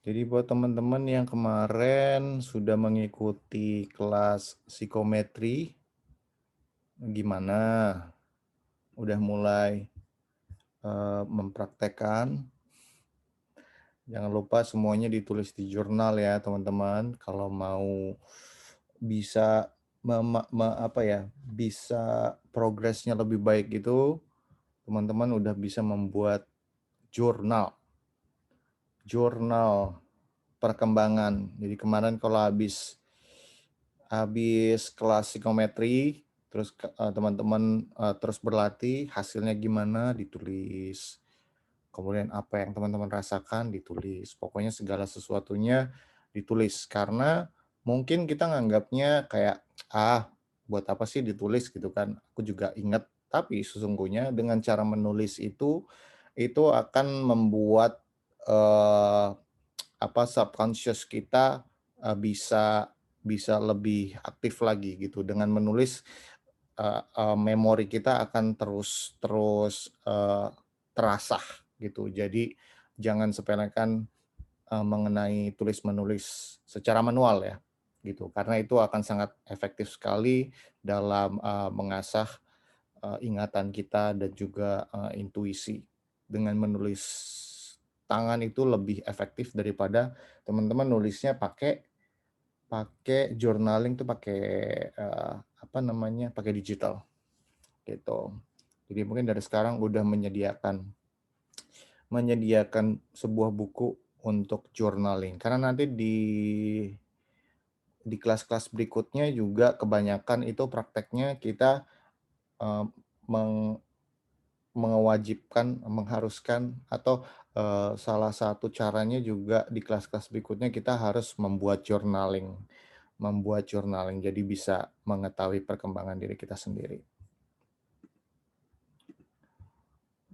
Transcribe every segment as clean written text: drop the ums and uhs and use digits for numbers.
Jadi buat teman-teman yang kemarin sudah mengikuti kelas psikometri, gimana? Udah mulai mempraktekkan? Jangan lupa semuanya ditulis di jurnal ya teman-teman. Kalau mau bisa bisa progresnya lebih baik itu, teman-teman udah bisa membuat jurnal perkembangan. Jadi kemarin kalau habis kelas psikometri, terus teman-teman terus berlatih, hasilnya gimana ditulis. Kemudian apa yang teman-teman rasakan ditulis. Pokoknya segala sesuatunya ditulis. Karena mungkin kita nganggapnya kayak, buat apa sih ditulis gitu kan. Aku juga ingat, tapi sesungguhnya dengan cara menulis itu akan membuat subconscious kita bisa lebih aktif lagi gitu. Dengan menulis memori kita akan terus terasah gitu. Jadi jangan sepelekan mengenai tulis-menulis secara manual ya gitu. Karena itu akan sangat efektif sekali dalam mengasah ingatan kita dan juga intuisi. Dengan menulis tangan itu lebih efektif daripada teman-teman nulisnya pakai journaling tuh pakai pakai digital gitu. Jadi mungkin dari sekarang udah menyediakan sebuah buku untuk journaling, karena nanti di kelas-kelas berikutnya juga kebanyakan itu prakteknya kita mengharuskan atau salah satu caranya juga di kelas-kelas berikutnya kita harus membuat journaling. Jadi bisa mengetahui perkembangan diri kita sendiri.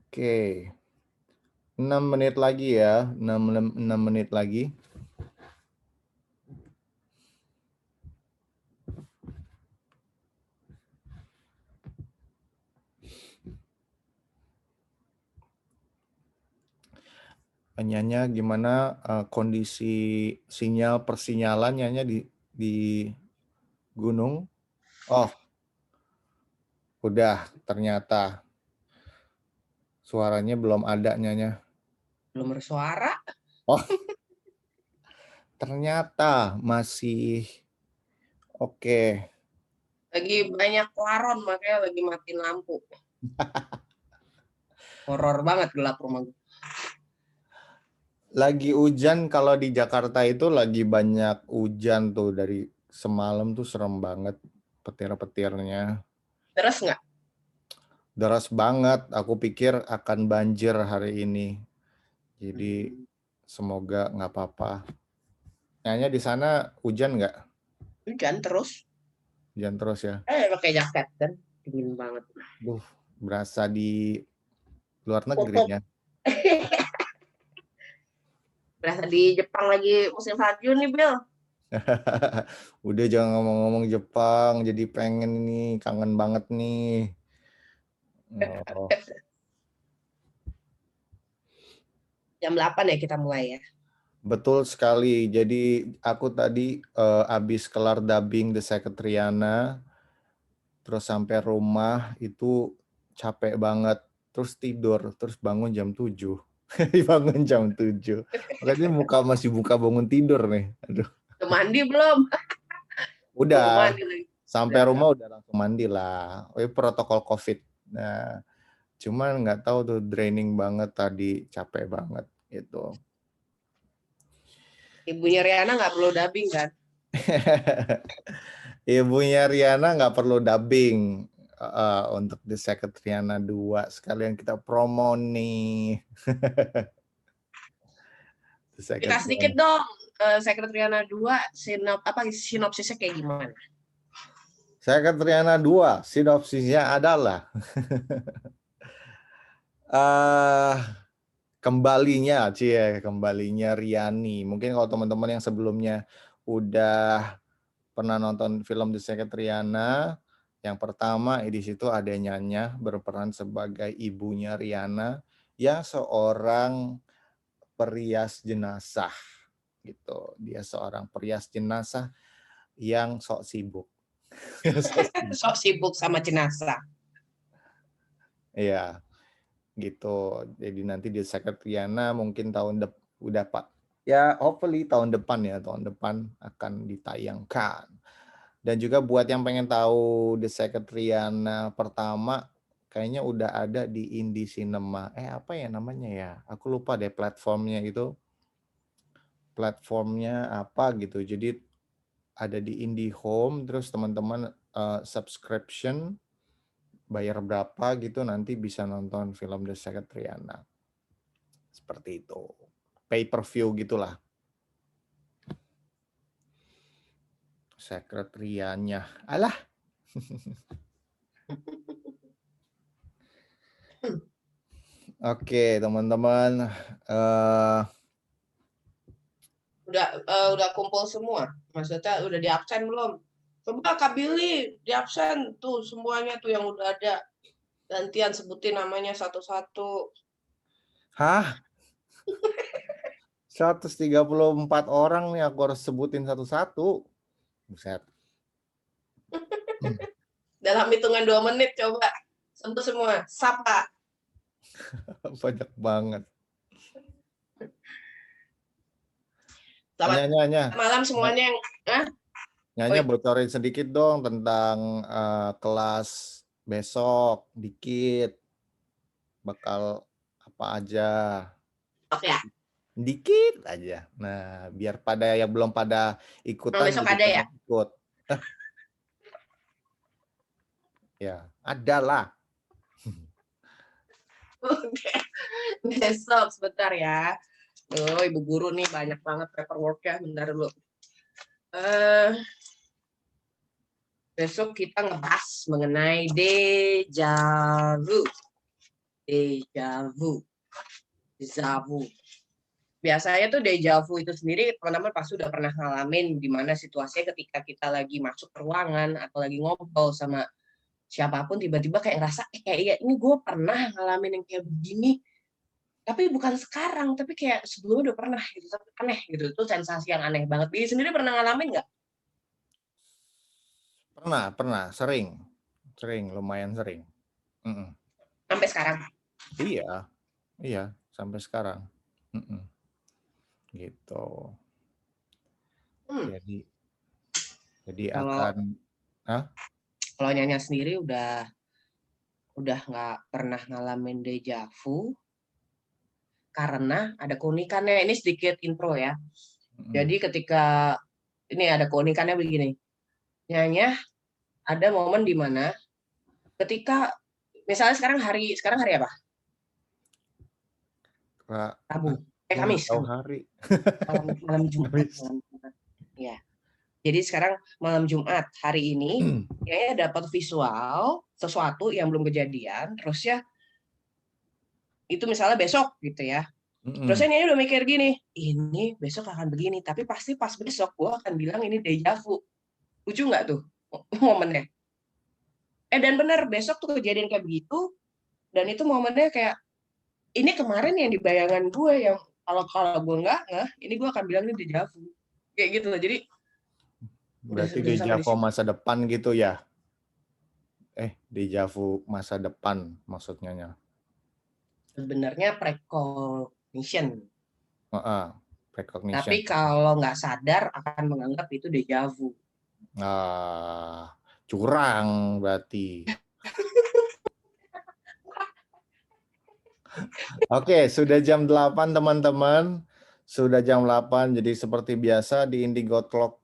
Oke. 6 menit lagi ya, 6 menit lagi. Nyanya gimana kondisi sinyal persinyalan Nyanya di gunung? Oh, udah ternyata suaranya belum ada Nyanya. Belum bersuara. Oh, ternyata masih oke. Lagi banyak laron, makanya lagi matiin lampu. Horor banget gelap rumah gue. Lagi hujan, kalau di Jakarta itu lagi banyak hujan tuh dari semalam tuh serem banget petir-petirnya. Terus nggak? Deras banget, aku pikir akan banjir hari ini. Jadi semoga nggak apa-apa. Nyanya di sana hujan nggak? Hujan terus. Hujan terus ya? Pakai jaket kan. Dingin banget. Berasa di luar negeri Kutub. ya. Berasa di Jepang lagi musim salju nih, Bill. Udah jangan ngomong-ngomong Jepang, jadi pengen nih, kangen banget nih. Oh. Jam 8 ya kita mulai ya. Betul sekali. Jadi aku tadi habis kelar dubbing The Secretariana, terus sampai rumah itu capek banget, terus tidur, terus bangun jam 7. Bangun jam 7. Makanya masih buka bangun tidur nih. Aduh. Udah mandi belum? Baru Udah, mandi lagi. sampai Udah. rumah udah langsung mandi lah. Protokol COVID. Nah, cuman nggak tahu tuh draining banget tadi, capek banget gitu. Ibunya Riana nggak perlu dubbing kan? Ibunya Riana nggak perlu dubbing untuk The Secretariana 2. Sekalian kita promo nih. Kita sedikit dong. Sekretariana 2 sinopsisnya kayak gimana? Secretariana 2, sinopsisnya adalah kembalinya Riani. Mungkin kalau teman-teman yang sebelumnya udah pernah nonton film The Secretariana, yang pertama di situ ada Nyanya berperan sebagai ibunya Riana yang seorang perias jenazah. gitu. Dia seorang perias jenazah yang sok sibuk. Sok sibuk. Sok sibuk sama jenazah. Iya, gitu. Jadi nanti di Sekretariana mungkin udah Pak. Ya, hopefully tahun depan akan ditayangkan. Dan juga buat yang pengen tahu The Secretariana pertama, kayaknya udah ada di Indie Cinema. Apa ya namanya ya? Aku lupa deh platformnya itu. Platformnya apa gitu. Jadi ada di IndiHome, terus teman-teman subscription, bayar berapa gitu, nanti bisa nonton film The Secretariana. Seperti itu. Pay per view gitulah. Sekretarianya. Alah. Oke, teman-teman. Udah kumpul semua. Maksudnya udah di absen belum? Coba Kak Billy di absen tuh semuanya tuh yang udah ada. Gantian sebutin namanya satu-satu. Hah? 134 orang nih aku harus sebutin satu-satu. Buset. Dalam hitungan 2 menit coba. Sebut semua. Sapa. Banyak banget. Selamat Nyanya. malam semuanya yang Nyanya bocorin sedikit dong tentang kelas besok, dikit. Bakal apa aja. Oke ya. Dikit aja. Nah, biar pada yang belum pada ikutan Besok jadi ada ya? pengen ikut. Ya, ada lah. Besok sebentar ya. Oh, Ibu Guru nih banyak banget paperwork-nya. Bentar dulu. Besok kita ngebahas mengenai deja vu. Deja vu. Deja vu. Biasanya tuh deja vu itu sendiri teman-teman pasti udah pernah ngalamin di mana situasinya ketika kita lagi masuk ke ruangan atau lagi ngobrol sama siapapun tiba-tiba kayak ngerasa kayak ya ini gue pernah ngalamin yang kayak begini tapi bukan sekarang tapi kayak sebelumnya udah pernah gitu tapi aneh gitu itu sensasi yang aneh banget. Diri sendiri pernah ngalamin nggak? Pernah, sering, lumayan sering. Sampai sekarang? Iya, sampai sekarang. Gitu. Jadi Kalau Hah? kalau Nyanya sendiri udah nggak pernah ngalamin deja vu karena ada keunikannya. Ini sedikit intro ya. Jadi ketika ini ada keunikannya begini. Nyanya ada momen di mana ketika misalnya sekarang hari apa? Rabu. Kamis. Tahu hari. Malam Jumat. Ya. Jadi sekarang malam Jumat hari ini kayaknya dapat visual sesuatu yang belum kejadian, terus ya itu misalnya besok gitu ya. Terus saya udah mikir gini, ini besok akan begini, tapi pasti pas besok gue akan bilang ini deja vu. Lucu nggak tuh momennya? Dan benar besok tuh kejadian kayak begitu, dan itu momennya kayak ini kemarin yang di bayangan gue yang kalau gue nggak ini gue akan bilang ini deja vu. Kayak gitu loh. Jadi berarti udah deja sampai di vu situ. masa depan gitu ya? Deja vu masa depan maksudnya. Sebenarnya precognition. Precognition. Tapi kalau nggak sadar akan menganggap itu deja vu. Curang berarti. Oke, sudah jam 8 teman-teman. Sudah jam 8, jadi seperti biasa di Indigo Talk,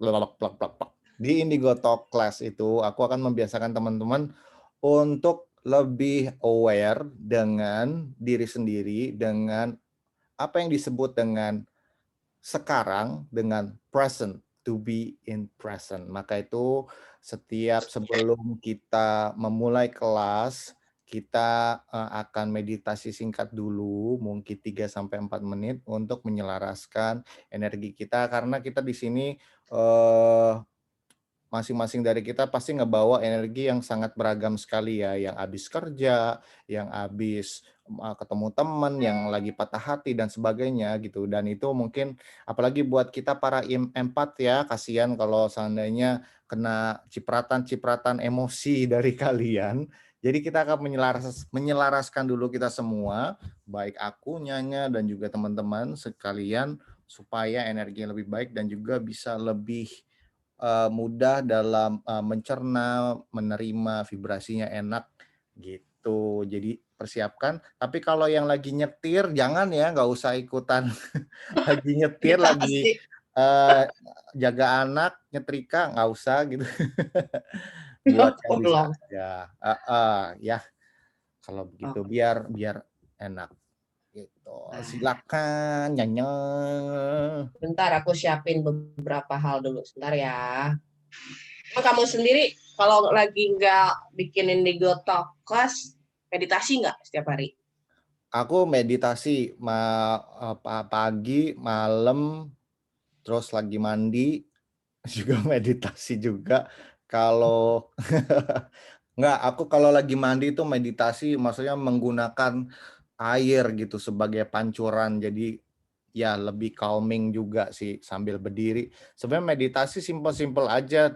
di Indigo Talk Class itu, aku akan membiasakan teman-teman untuk lebih aware dengan diri sendiri, dengan apa yang disebut dengan sekarang, dengan present, to be in present. Maka itu setiap sebelum kita memulai kelas, kita akan meditasi singkat dulu, mungkin 3-4 menit untuk menyelaraskan energi kita, karena kita di sini masing-masing dari kita pasti ngebawa energi yang sangat beragam sekali ya, yang habis kerja, yang habis ketemu teman, yang lagi patah hati dan sebagainya gitu. Dan itu mungkin apalagi buat kita para empat ya, kasihan kalau seandainya kena cipratan-cipratan emosi dari kalian. Jadi kita akan menyelaraskan dulu kita semua, baik aku, Nyanya, dan juga teman-teman sekalian, supaya energi yang lebih baik dan juga bisa lebih mudah dalam mencerna, menerima vibrasinya enak gitu. Jadi persiapkan, tapi kalau yang lagi nyetir jangan ya, nggak usah ikutan lagi nyetir, Kita lagi pasti jaga anak, nyetrika, nggak usah gitu. Buat yang bisa belum. aja, ya kalau begitu Oh, biar biar enak gitu. nah, Silakan Nyanya. bentar aku siapin beberapa hal dulu. Sebentar ya. Emang kamu sendiri kalau lagi nggak bikin Indigo Talk Class, meditasi nggak setiap hari? Aku meditasi pagi, malam, terus lagi mandi juga meditasi juga. Kalau enggak, aku kalau lagi mandi itu meditasi maksudnya menggunakan air gitu sebagai pancuran. Jadi ya lebih calming juga sih sambil berdiri. Sebenarnya meditasi simpel-simpel aja,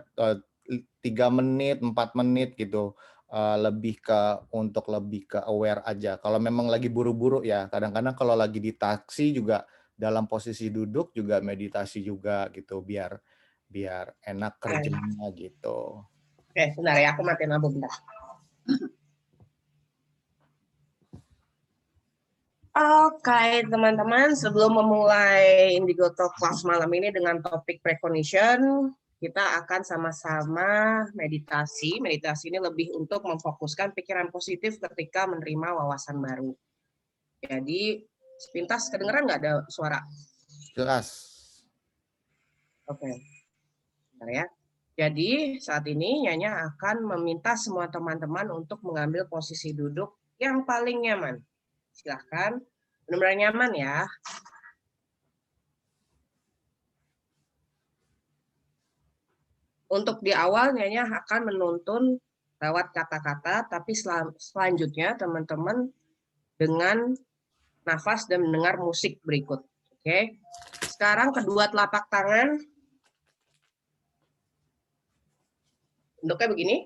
3 menit, 4 menit gitu. Lebih ke untuk lebih ke aware aja. Kalau memang lagi buru-buru ya, kadang-kadang kalau lagi di taksi juga dalam posisi duduk juga meditasi juga gitu biar biar enak Ah, kerjanya gitu. oke, sebentar ya, aku matiin lampu bentar. Oke, teman-teman, sebelum memulai Indigo Talk Class malam ini dengan topik precognition, kita akan sama-sama meditasi. Meditasi ini lebih untuk memfokuskan pikiran positif ketika menerima wawasan baru. Jadi, sepintas kedengeran nggak ada suara? Jelas. Oke, bentar ya. Jadi, saat ini Nyanya akan meminta semua teman-teman untuk mengambil posisi duduk yang paling nyaman. Silahkan, benar-benar nyaman ya. Untuk di awal Nyanya akan menuntun lewat kata-kata, tapi selanjutnya teman-teman dengan nafas dan mendengar musik berikut. Oke. Sekarang kedua telapak tangan bentuknya begini.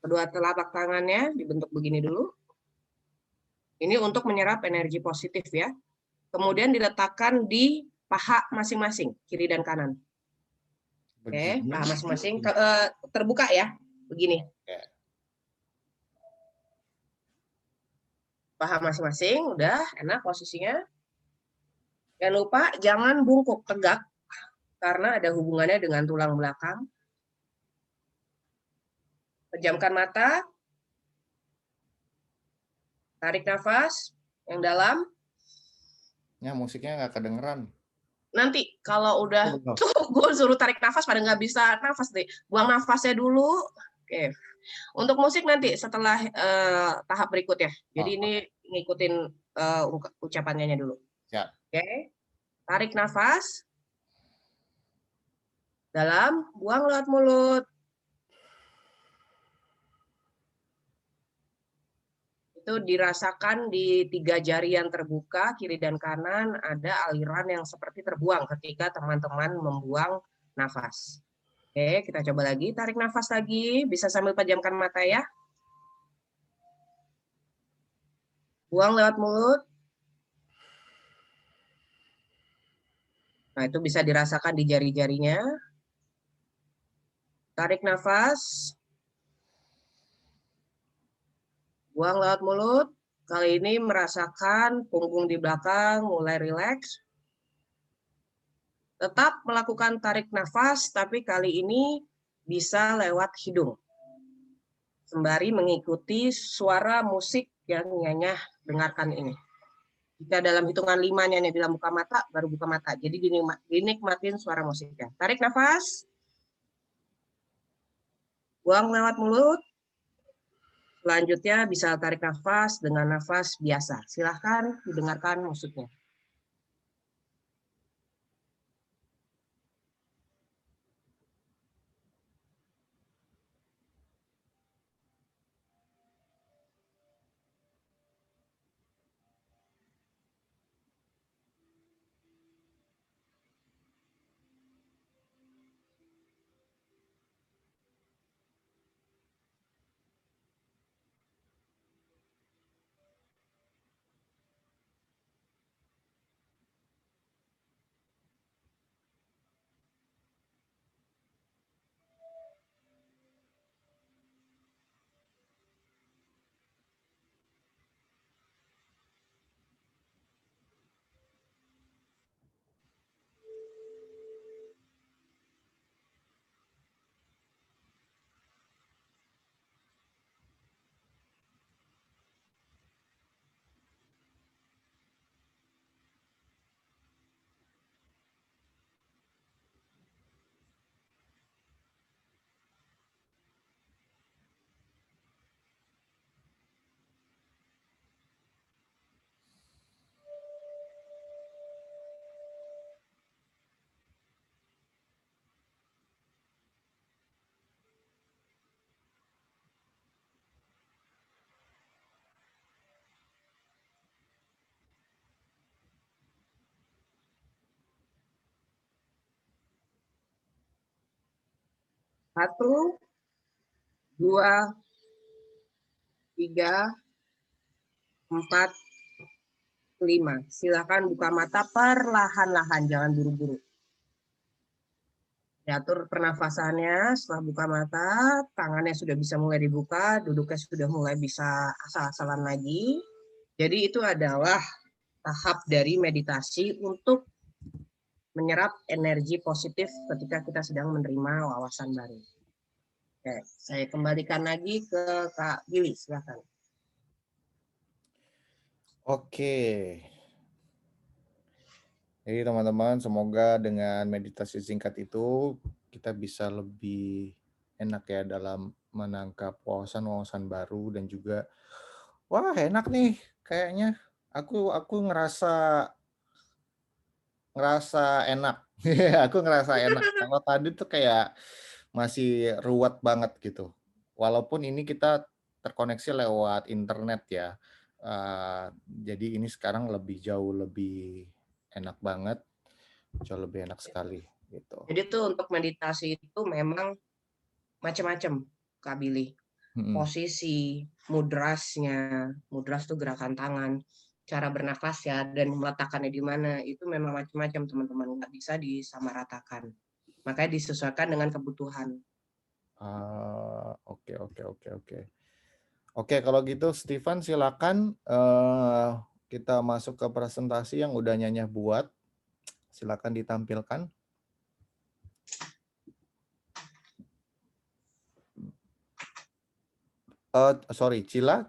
Kedua telapak tangannya dibentuk begini dulu. Ini untuk menyerap energi positif ya. Kemudian diletakkan di paha masing-masing, kiri dan kanan. Oke, Begini. paha masing-masing terbuka ya, begini. Ya. Paha masing-masing, udah enak posisinya. Jangan lupa jangan bungkuk tegak karena ada hubungannya dengan tulang belakang. Pejamkan mata, tarik nafas yang dalam. Ya, musiknya nggak kedengeran. Nanti kalau udah Oh, tuh gue suruh tarik nafas pada nggak bisa nafas deh. Buang nafasnya dulu. Oke. Untuk musik nanti setelah tahap berikutnya. Jadi ini oke. ngikutin ucapannya dulu. Ya. Oke. Tarik nafas dalam, buang lewat mulut. Itu dirasakan di 3 jari yang terbuka, kiri dan kanan, ada aliran yang seperti terbuang ketika teman-teman membuang nafas. Oke, kita coba lagi. Tarik nafas lagi, bisa sambil pejamkan mata ya. Buang lewat mulut. Nah, itu bisa dirasakan di jari-jarinya. Tarik nafas. Buang lewat mulut. Kali ini merasakan punggung di belakang mulai rileks. Tetap melakukan tarik nafas, tapi kali ini bisa lewat hidung. Sembari mengikuti suara musik yang Nyanya dengarkan ini. Jika dalam hitungan 5 Nyanya bilang buka mata, baru buka mata. Jadi dinikmatin suara musiknya. Tarik nafas. Buang lewat mulut. Selanjutnya bisa tarik nafas dengan nafas biasa. Silahkan didengarkan musiknya. 1, 2, 3, 4, 5. Silakan buka mata perlahan-lahan, jangan buru-buru. Diatur pernafasannya, setelah buka mata, tangannya sudah bisa mulai dibuka, duduknya sudah mulai bisa asal-asalan lagi. Jadi itu adalah tahap dari meditasi untuk menyerap energi positif ketika kita sedang menerima wawasan baru. Oke, saya kembalikan lagi ke Kak Billy, silakan. Oke. Jadi teman-teman, semoga dengan meditasi singkat itu kita bisa lebih enak ya dalam menangkap wawasan-wawasan baru dan juga wah enak nih kayaknya. Aku ngerasa enak. Aku ngerasa enak. Kalau tadi tuh kayak masih ruwet banget gitu. Walaupun ini kita terkoneksi lewat internet ya. Jadi ini sekarang jauh lebih enak banget, jauh lebih enak sekali gitu. Jadi tuh untuk meditasi itu memang macam-macam, Kak Billy. Posisi, mudrasnya, mudras itu gerakan tangan, cara bernafas ya, dan meletakkannya di mana, itu memang macam-macam teman-teman, nggak bisa disamaratakan. Makanya disesuaikan dengan kebutuhan. Oke. Oke, kalau gitu Steven silakan kita masuk ke presentasi yang udah Nyanya buat. Silakan ditampilkan. Sorry, Cila,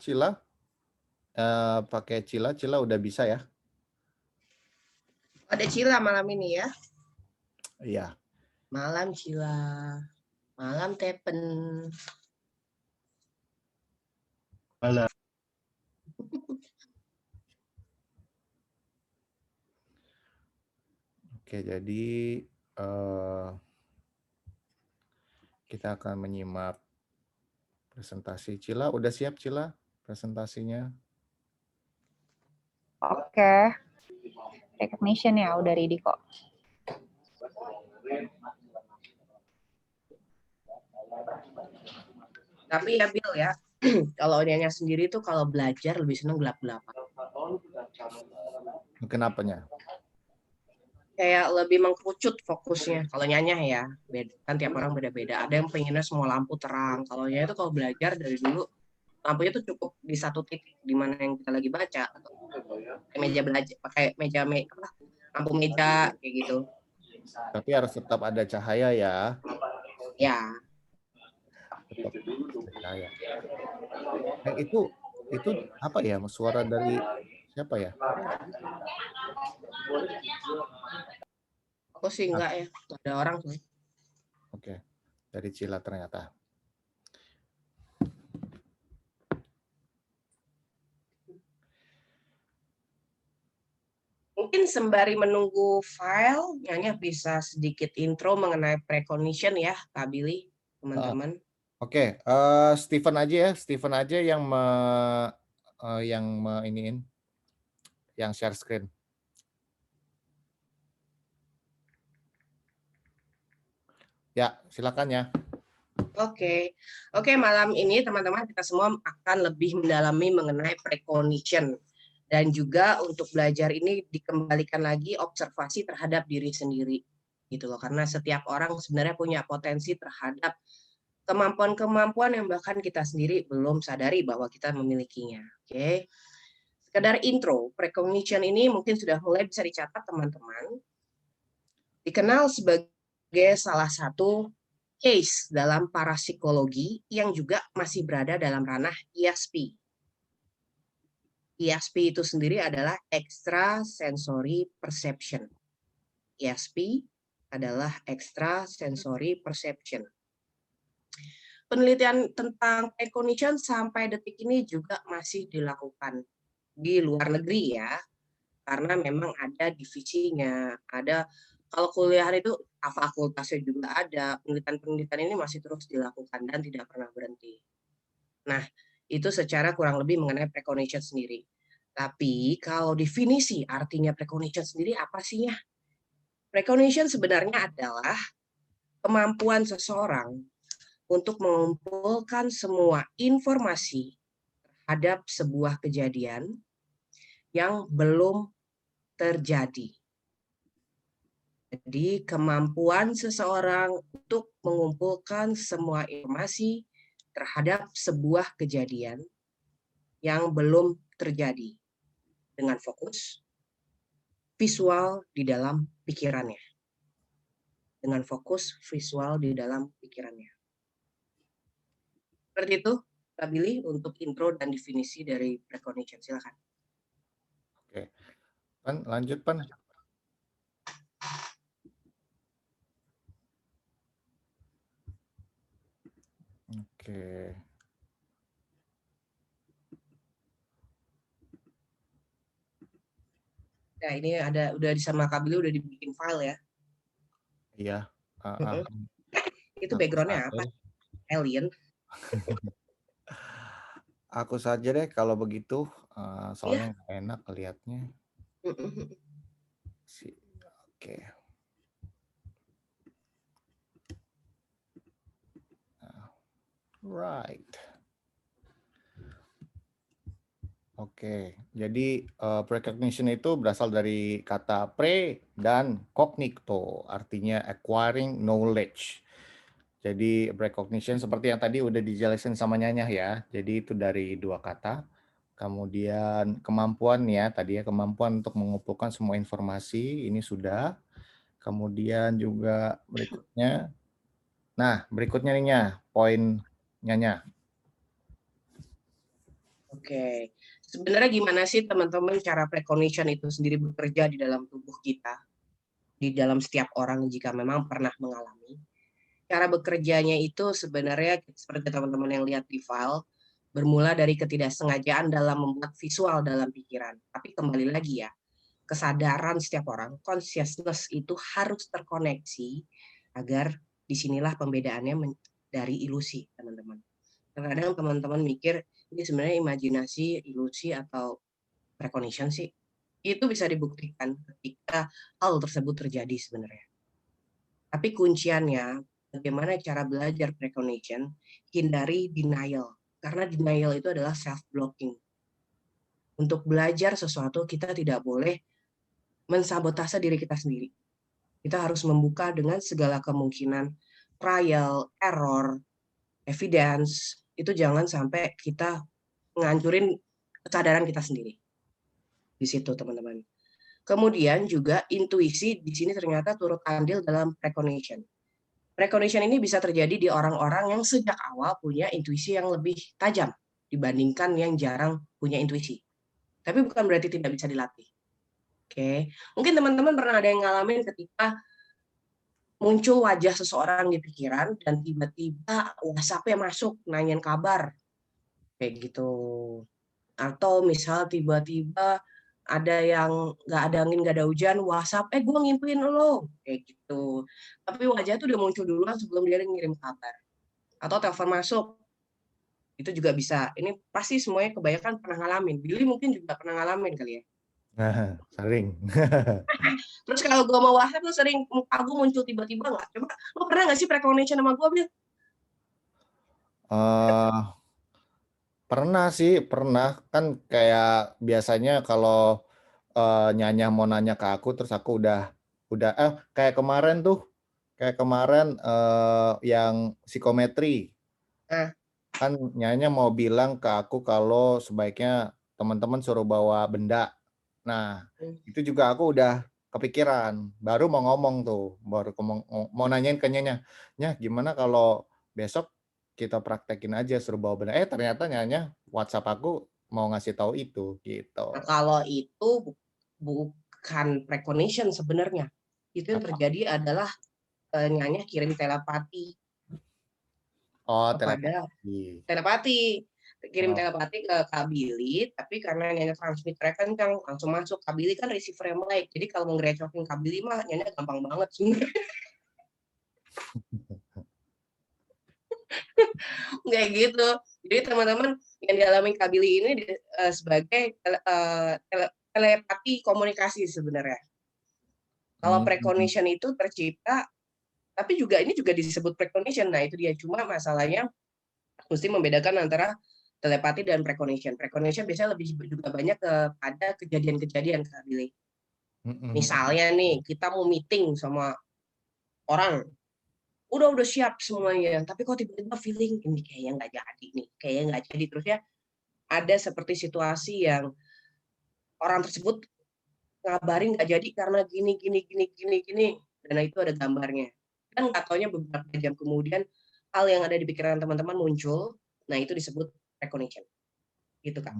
pakai Cila udah bisa ya? Ada Cila malam ini ya. Iya. Malam Cila, malam Tepen. Malam. Oke, jadi kita akan menyimak presentasi. Cila, udah siap Cila presentasinya? Oke. Recognition ya, udah ready kok. Tapi ya Bill ya, kalau Nyanya sendiri tuh kalau belajar lebih seneng gelap-gelapan. Kenapanya? Kayak lebih mengkerucut fokusnya. Kalau Nyanya ya, beda. Kan tiap orang beda-beda. Ada yang pengennya semua lampu terang. Kalau Nyanya itu kalau belajar dari dulu, lampunya tuh cukup di satu titik di mana yang kita lagi baca. Pakai meja belajar, pakai lampu meja kayak gitu. Tapi harus tetap ada cahaya ya. Ya. Tetap cahaya. Itu apa ya? Suara dari siapa ya? Aku sih enggak ya, nggak ada orang sih. Oke, dari Cila ternyata. Mungkin sembari menunggu file, Nyanya bisa sedikit intro mengenai precognition ya, Kak Billy, teman-teman. Oke, Steven aja yang iniin, yang share screen. Ya, silakan ya. Oke, malam ini teman-teman kita semua akan lebih mendalami mengenai precognition. Dan juga untuk belajar ini dikembalikan lagi observasi terhadap diri sendiri. Gitu loh, karena setiap orang sebenarnya punya potensi terhadap kemampuan-kemampuan yang bahkan kita sendiri belum sadari bahwa kita memilikinya. Oke. Sekedar intro, precognition ini mungkin sudah mulai bisa dicatat teman-teman. Dikenal sebagai salah satu case dalam parapsikologi yang juga masih berada dalam ranah ESP. ESP itu sendiri adalah extrasensory perception. ESP adalah extrasensory perception. Penelitian tentang precognition sampai detik ini juga masih dilakukan di luar negeri ya, karena memang ada divisinya, ada kalau kuliah itu fakultasnya juga ada, penelitian-penelitian ini masih terus dilakukan dan tidak pernah berhenti. Nah, itu secara kurang lebih mengenai precognition sendiri. Tapi kalau definisi artinya precognition sendiri apa sih ya? Precognition sebenarnya adalah kemampuan seseorang untuk mengumpulkan semua informasi terhadap sebuah kejadian yang belum terjadi. Jadi kemampuan seseorang untuk mengumpulkan semua informasi terhadap sebuah kejadian yang belum terjadi dengan fokus visual di dalam pikirannya. Dengan fokus visual di dalam pikirannya. Seperti itu, Kak Billy, untuk intro dan definisi dari precognition. Silakan. Oke. Pan, lanjut Pan. Oke. Nah, ini udah sama Kak Billy udah dibikin file ya. Iya. Itu Aku backgroundnya saja. apa? Alien. Aku saja deh kalau begitu, Iya. soalnya nggak enak lihatnya. Oke. Right. Oke, jadi precognition itu berasal dari kata pre dan cognito, artinya acquiring knowledge. Jadi precognition seperti yang tadi udah dijelasin sama Nyanya ya. Jadi itu dari dua kata. Kemudian kemampuan ya, tadi ya kemampuan untuk mengumpulkan semua informasi, ini sudah. Kemudian juga berikutnya. Nah, berikutnya nih Nya, poin Nyanya. Oke. Sebenarnya gimana sih teman-teman cara precognition itu sendiri bekerja di dalam tubuh kita? Di dalam setiap orang jika memang pernah mengalami. Cara bekerjanya itu sebenarnya seperti teman-teman yang lihat di file, bermula dari ketidaksengajaan dalam membuat visual dalam pikiran. Tapi kembali lagi ya, kesadaran setiap orang, consciousness itu harus terkoneksi agar disinilah pembedaannya dari ilusi, teman-teman. Kadang teman-teman mikir, ini sebenarnya imajinasi, ilusi, atau precognition sih. Itu bisa dibuktikan ketika hal tersebut terjadi sebenarnya. Tapi kunciannya, bagaimana cara belajar precognition, hindari denial. Karena denial itu adalah self-blocking. Untuk belajar sesuatu, kita tidak boleh mensabotase diri kita sendiri. Kita harus membuka dengan segala kemungkinan, trial, error, evidence, itu jangan sampai kita ngancurin kesadaran kita sendiri. Di situ, teman-teman. Kemudian juga intuisi di sini ternyata turut andil dalam precognition. Precognition ini bisa terjadi di orang-orang yang sejak awal punya intuisi yang lebih tajam dibandingkan yang jarang punya intuisi. Tapi bukan berarti tidak bisa dilatih. Oke, mungkin teman-teman pernah ada yang ngalamin ketika muncul wajah seseorang di pikiran dan tiba-tiba WhatsApp-nya masuk nanyain kabar kayak gitu. Atau misal tiba-tiba ada yang nggak ada angin nggak ada hujan, WhatsApp, gue ngimpiin lo kayak gitu. Tapi wajah tuh udah muncul duluan sebelum dia ngirim kabar. Atau telepon masuk, itu juga bisa. Ini pasti semuanya kebanyakan pernah ngalamin. Billy mungkin juga pernah ngalamin kali ya. Sering. Terus kalau gue mau WhatsApp tuh sering muka gue muncul tiba-tiba nggak? Coba lo pernah nggak sih precognition sama gue, Bil? Pernah sih, pernah. Kan kayak biasanya kalau Nyanya mau nanya ke aku, terus aku udah kayak kemarin yang psikometri. Kan Nyanya mau bilang ke aku kalau sebaiknya teman-teman suruh bawa benda. Nah, itu juga aku udah kepikiran. Baru mau ngomong tuh, mau nanyain ke Nyanya, gimana kalau besok kita praktekin aja suruh bawa benda. Ternyata Nyanya WhatsApp aku mau ngasih tahu itu gitu. Nah, kalau itu bukan precognition sebenarnya. Itu yang terjadi adalah Nyanya kirim telepati Oh, kepada telepati. Kirim telepati ke Kak Billy, tapi karena Nyanya transmitternya kencang, langsung masuk. Kak Billy kan receiver yang baik, jadi kalau mau ngerecokin Kak Billy mah Nyanya gampang banget sebenarnya. Kayak gitu. Jadi teman-teman yang dialami Kak Billy ini sebagai telepati komunikasi sebenarnya. Kalau precognition itu tercipta Tapi juga ini juga disebut precognition. Nah, itu dia. Cuma masalahnya mesti membedakan antara telepati dan precognition. Precognition biasanya lebih juga banyak kepada kejadian-kejadian, Kak Billy. Misalnya nih, kita mau meeting sama orang, udah siap semuanya, tapi kok tiba-tiba feeling ini kayaknya nggak jadi nih, kayaknya nggak jadi. Terus ya ada seperti situasi yang orang tersebut ngabarin nggak jadi karena gini, dan itu ada gambarnya. Dan nggak taunya beberapa jam kemudian hal yang ada di pikiran teman-teman muncul, nah itu disebut recognition, gitu Kak.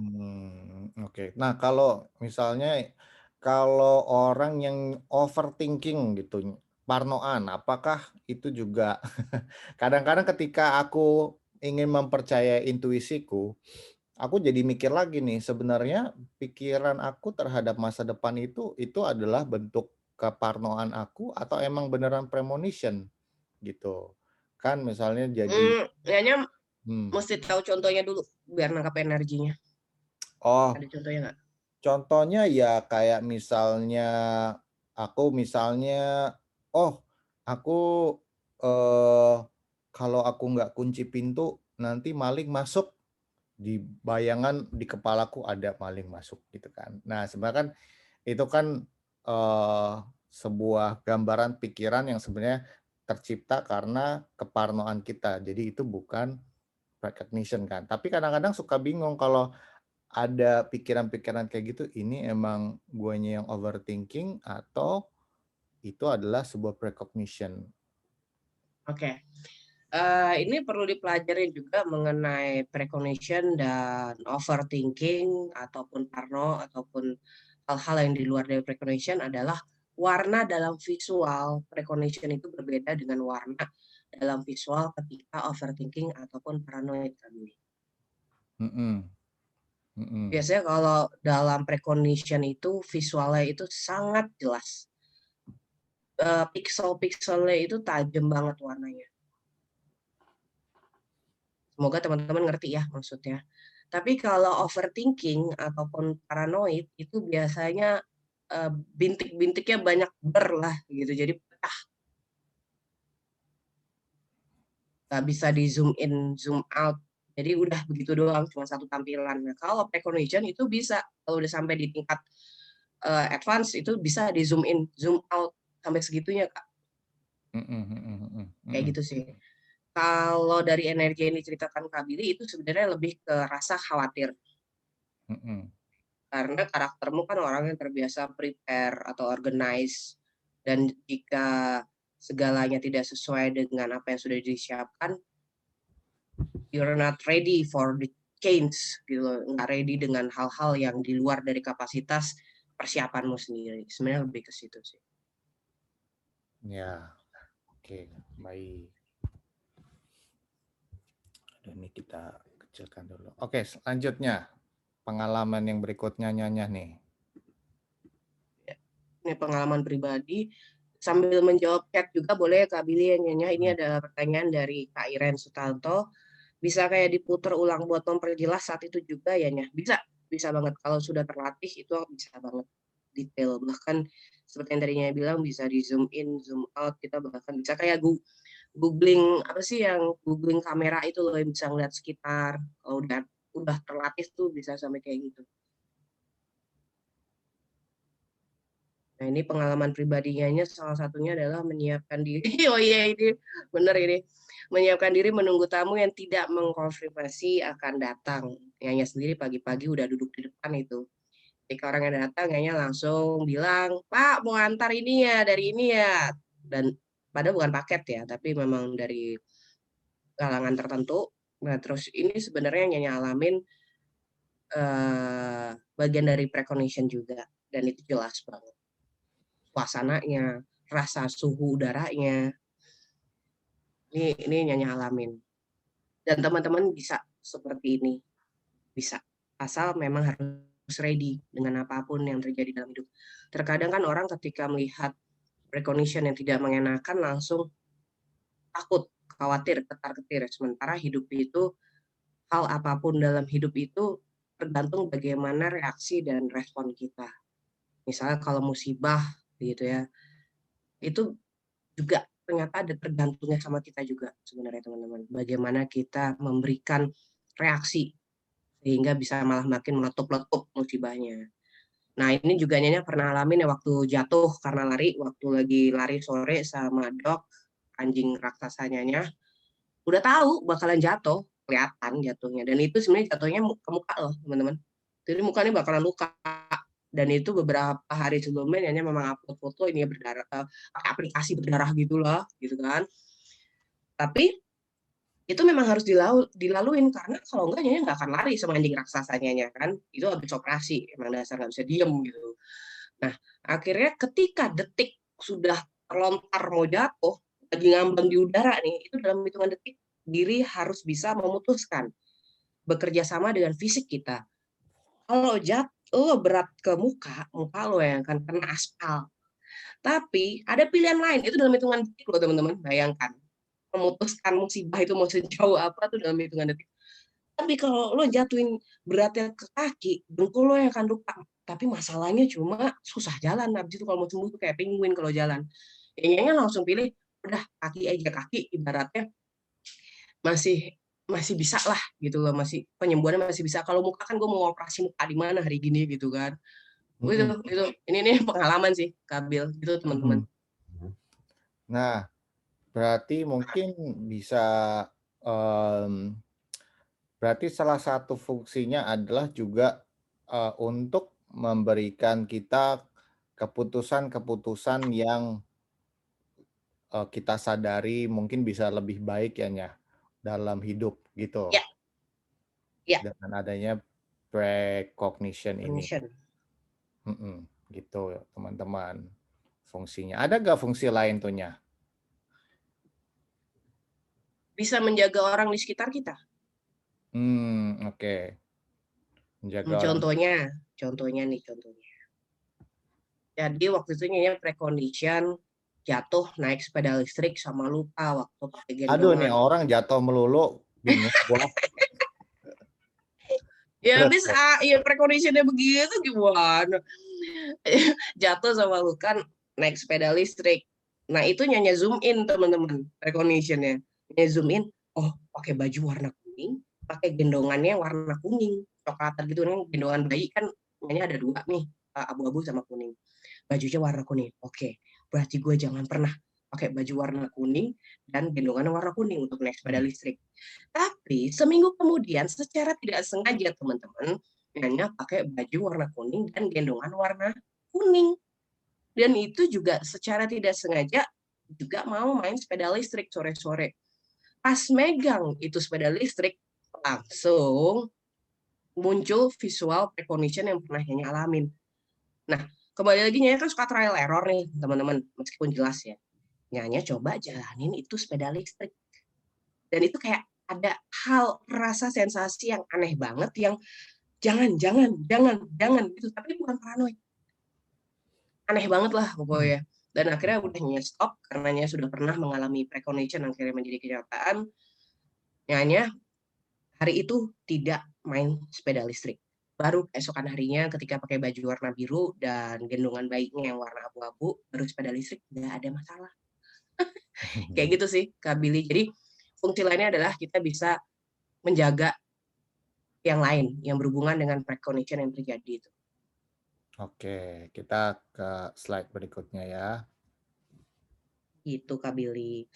Oke. Nah, kalau misalnya kalau orang yang overthinking gitu, parnoan, apakah itu juga kadang-kadang ketika aku ingin mempercayai intuisiku, aku jadi mikir lagi nih, sebenarnya pikiran aku terhadap masa depan itu adalah bentuk keparnoan aku atau emang beneran premonition gitu. Kan misalnya jadi Kayaknya hmm. mesti tahu contohnya dulu biar nangkap energinya. Oh, Ada contohnya nggak? contohnya ya kayak misalnya oh aku kalau aku nggak kunci pintu nanti maling masuk, di bayangan di kepalaku ada maling masuk gitu kan. Nah sebenarnya kan itu kan sebuah gambaran pikiran yang sebenarnya tercipta karena keparnoan kita. Jadi itu bukan recognition kan. Tapi kadang-kadang suka bingung kalau ada pikiran-pikiran kayak gitu, ini emang guanya yang overthinking atau itu adalah sebuah precognition. Oke. Ini perlu dipelajari juga mengenai precognition dan overthinking ataupun parno ataupun hal-hal yang di luar dari precognition adalah warna dalam visual. Precognition itu berbeda dengan warna dalam visual ketika overthinking ataupun paranoid. Biasanya kalau dalam precognition itu visualnya itu sangat jelas. Pixel-pixelnya itu tajam banget warnanya. Semoga teman-teman ngerti ya maksudnya. Tapi kalau overthinking ataupun paranoid itu biasanya bintik-bintiknya banyak lah gitu. Jadi pecah. Nggak bisa di zoom in, zoom out. Jadi udah begitu doang, cuma satu tampilan. Nah, kalau precognition itu bisa, kalau udah sampai di tingkat advance itu bisa di zoom in, zoom out sampai segitunya Kak. Kayak gitu sih. Kalau dari energi yang diceritakan Kak Billy itu sebenarnya lebih ke rasa khawatir. Karena karaktermu kan orang yang terbiasa prepare atau organize. Dan jika segalanya tidak sesuai dengan apa yang sudah disiapkan, you're not ready for the change, gitu. Nggak ready dengan hal-hal yang di luar dari kapasitas persiapanmu sendiri. Sebenarnya lebih ke situ sih. Ya, oke, baik. Ini kita kecilkan dulu. Oke, selanjutnya pengalaman yang berikutnya Nyonya nih. Ini pengalaman pribadi. Sambil menjawab chat juga boleh Kak Billy ya Nyonya. Ini ada pertanyaan dari Kak Iren Sutanto. Bisa kayak diputar ulang buat memperjelas saat itu juga ya Nya? Bisa banget. Kalau sudah terlatih itu bisa banget detail. Bahkan seperti yang tadinya bilang bisa di zoom in, zoom out. Kita bahkan bisa kayak googling apa sih yang googling kamera itu loh yang bisa ngeliat sekitar. Kalau udah terlatih tuh bisa sampai kayak gitu. Nah ini pengalaman pribadinya salah satunya adalah menyiapkan diri. Oh iya ini benar ini. Menyiapkan diri menunggu tamu yang tidak mengkonfirmasi akan datang. Nyanya sendiri pagi-pagi udah duduk di depan itu. Ketika orang yang datang, Nyanya langsung bilang, Pak mau antar ini ya, dari ini ya. Dan padahal bukan paket ya, tapi memang dari kalangan tertentu. Nah terus ini sebenarnya Nyanya alamin bagian dari precognition juga. Dan itu jelas banget. Suasananya, rasa suhu udaranya, ini Nyanya alamin. Dan teman-teman bisa seperti ini, bisa. Asal memang harus ready dengan apapun yang terjadi dalam hidup. Terkadang kan orang ketika melihat precognition yang tidak mengenakan langsung takut, khawatir, ketar-ketir. Sementara hidup itu, hal apapun dalam hidup itu tergantung bagaimana reaksi dan respon kita. Misalnya kalau musibah gitu ya, itu juga ternyata ada tergantungnya sama kita juga sebenarnya teman-teman. Bagaimana kita memberikan reaksi sehingga bisa malah makin meletup-letup musibahnya. Nah ini juga Nyonya pernah alamin ya waktu jatuh karena lari, waktu lagi lari sore sama dog, anjing raksasa Nyonya, udah tahu bakalan jatuh, kelihatan jatuhnya. Dan itu sebenarnya jatuhnya ke muka loh teman-teman. Jadi mukanya bakalan luka. Dan itu beberapa hari sebelumnya Nyonya memang upload foto ini berdarah, pakai aplikasi berdarah gitulah, gitu kan. Tapi itu memang harus dilaluin karena kalau enggak Nyonya nggak akan lari sama anjing raksasanya kan. Itu habis operasi, emang dasar nggak bisa diem gitu. Nah, akhirnya ketika detik sudah terlontar mau jatuh, lagi ngambang di udara nih, itu dalam hitungan detik diri harus bisa memutuskan bekerja sama dengan fisik kita. Kalau jatuh berat ke muka lo yang akan kena aspal. Tapi ada pilihan lain, itu dalam hitungan detik loh teman-teman, bayangkan. Memutuskan musibah itu mau sejauh apa tuh dalam hitungan detik. Tapi kalau lo jatuhin beratnya ke kaki, dengkul lo yang akan luka. Tapi masalahnya cuma susah jalan. Habis itu kalau mau sembuh tuh kayak penguin kalau jalan. Kayaknya langsung pilih, udah kaki aja, kaki ibaratnya masih bisa lah gitu loh, masih penyembuhannya masih bisa. Kalau muka kan gue mau operasi muka di mana hari gini gitu kan. Itu ini pengalaman sih Kabil gitu teman-teman. Nah, berarti mungkin bisa berarti salah satu fungsinya adalah juga untuk memberikan kita keputusan-keputusan yang kita sadari mungkin bisa lebih baik ya Nya, dalam hidup gitu. Ya. Ya. Dengan adanya precognition ini. Permission. Gitu teman-teman fungsinya. Ada nggak fungsi lain tuh Nya? Bisa menjaga orang di sekitar kita. Oke. Menjaga orang. Contohnya nih. Jadi waktu itu Nyonya precondition jatuh naik sepeda listrik sama lupa waktu pakai gendongan. Aduh nih orang jatuh melulu, bingung gua. Ya habis ya preconditionnya begitu gimana? Jatuh sama luka naik sepeda listrik. Nah itu Nyonya zoom in teman-teman preconditionnya. Nyonya zoom in, oh pakai baju warna kuning, pakai gendongannya warna kuning, coklatan gitu nih, gendongan bayi kan Nyonya ada dua nih, abu-abu sama kuning. Bajunya warna kuning. Oke, berarti gue jangan pernah pakai baju warna kuning dan gendongan warna kuning untuk naik sepeda listrik. Tapi seminggu kemudian secara tidak sengaja teman-teman Nyonya pakai baju warna kuning dan gendongan warna kuning. Dan itu juga secara tidak sengaja juga mau main sepeda listrik sore-sore. Pas megang itu sepeda listrik langsung muncul visual precognition yang pernah Nyonya alamin. Nah, kembali lagi Nyonya kan suka trial error nih teman-teman, meskipun jelas ya. Nyonya coba jalanin itu sepeda listrik. Dan itu kayak ada rasa sensasi yang aneh banget yang jangan gitu, tapi bukan paranoid. Aneh banget lah pokoknya. Dan akhirnya udah Nyonya stop karena Nyonya sudah pernah mengalami precognition yang akhirnya menjadi kenyataan. Nyonya hari itu tidak main sepeda listrik. Baru esokan harinya ketika pakai baju warna biru dan gendongan bayinya yang warna abu-abu, baru sepeda listrik, nggak ada masalah. Kayak gitu sih Kak Billy. Jadi fungsi lainnya adalah kita bisa menjaga yang lain yang berhubungan dengan precognition yang terjadi itu. Oke, kita ke slide berikutnya ya. Itu Kak Billy.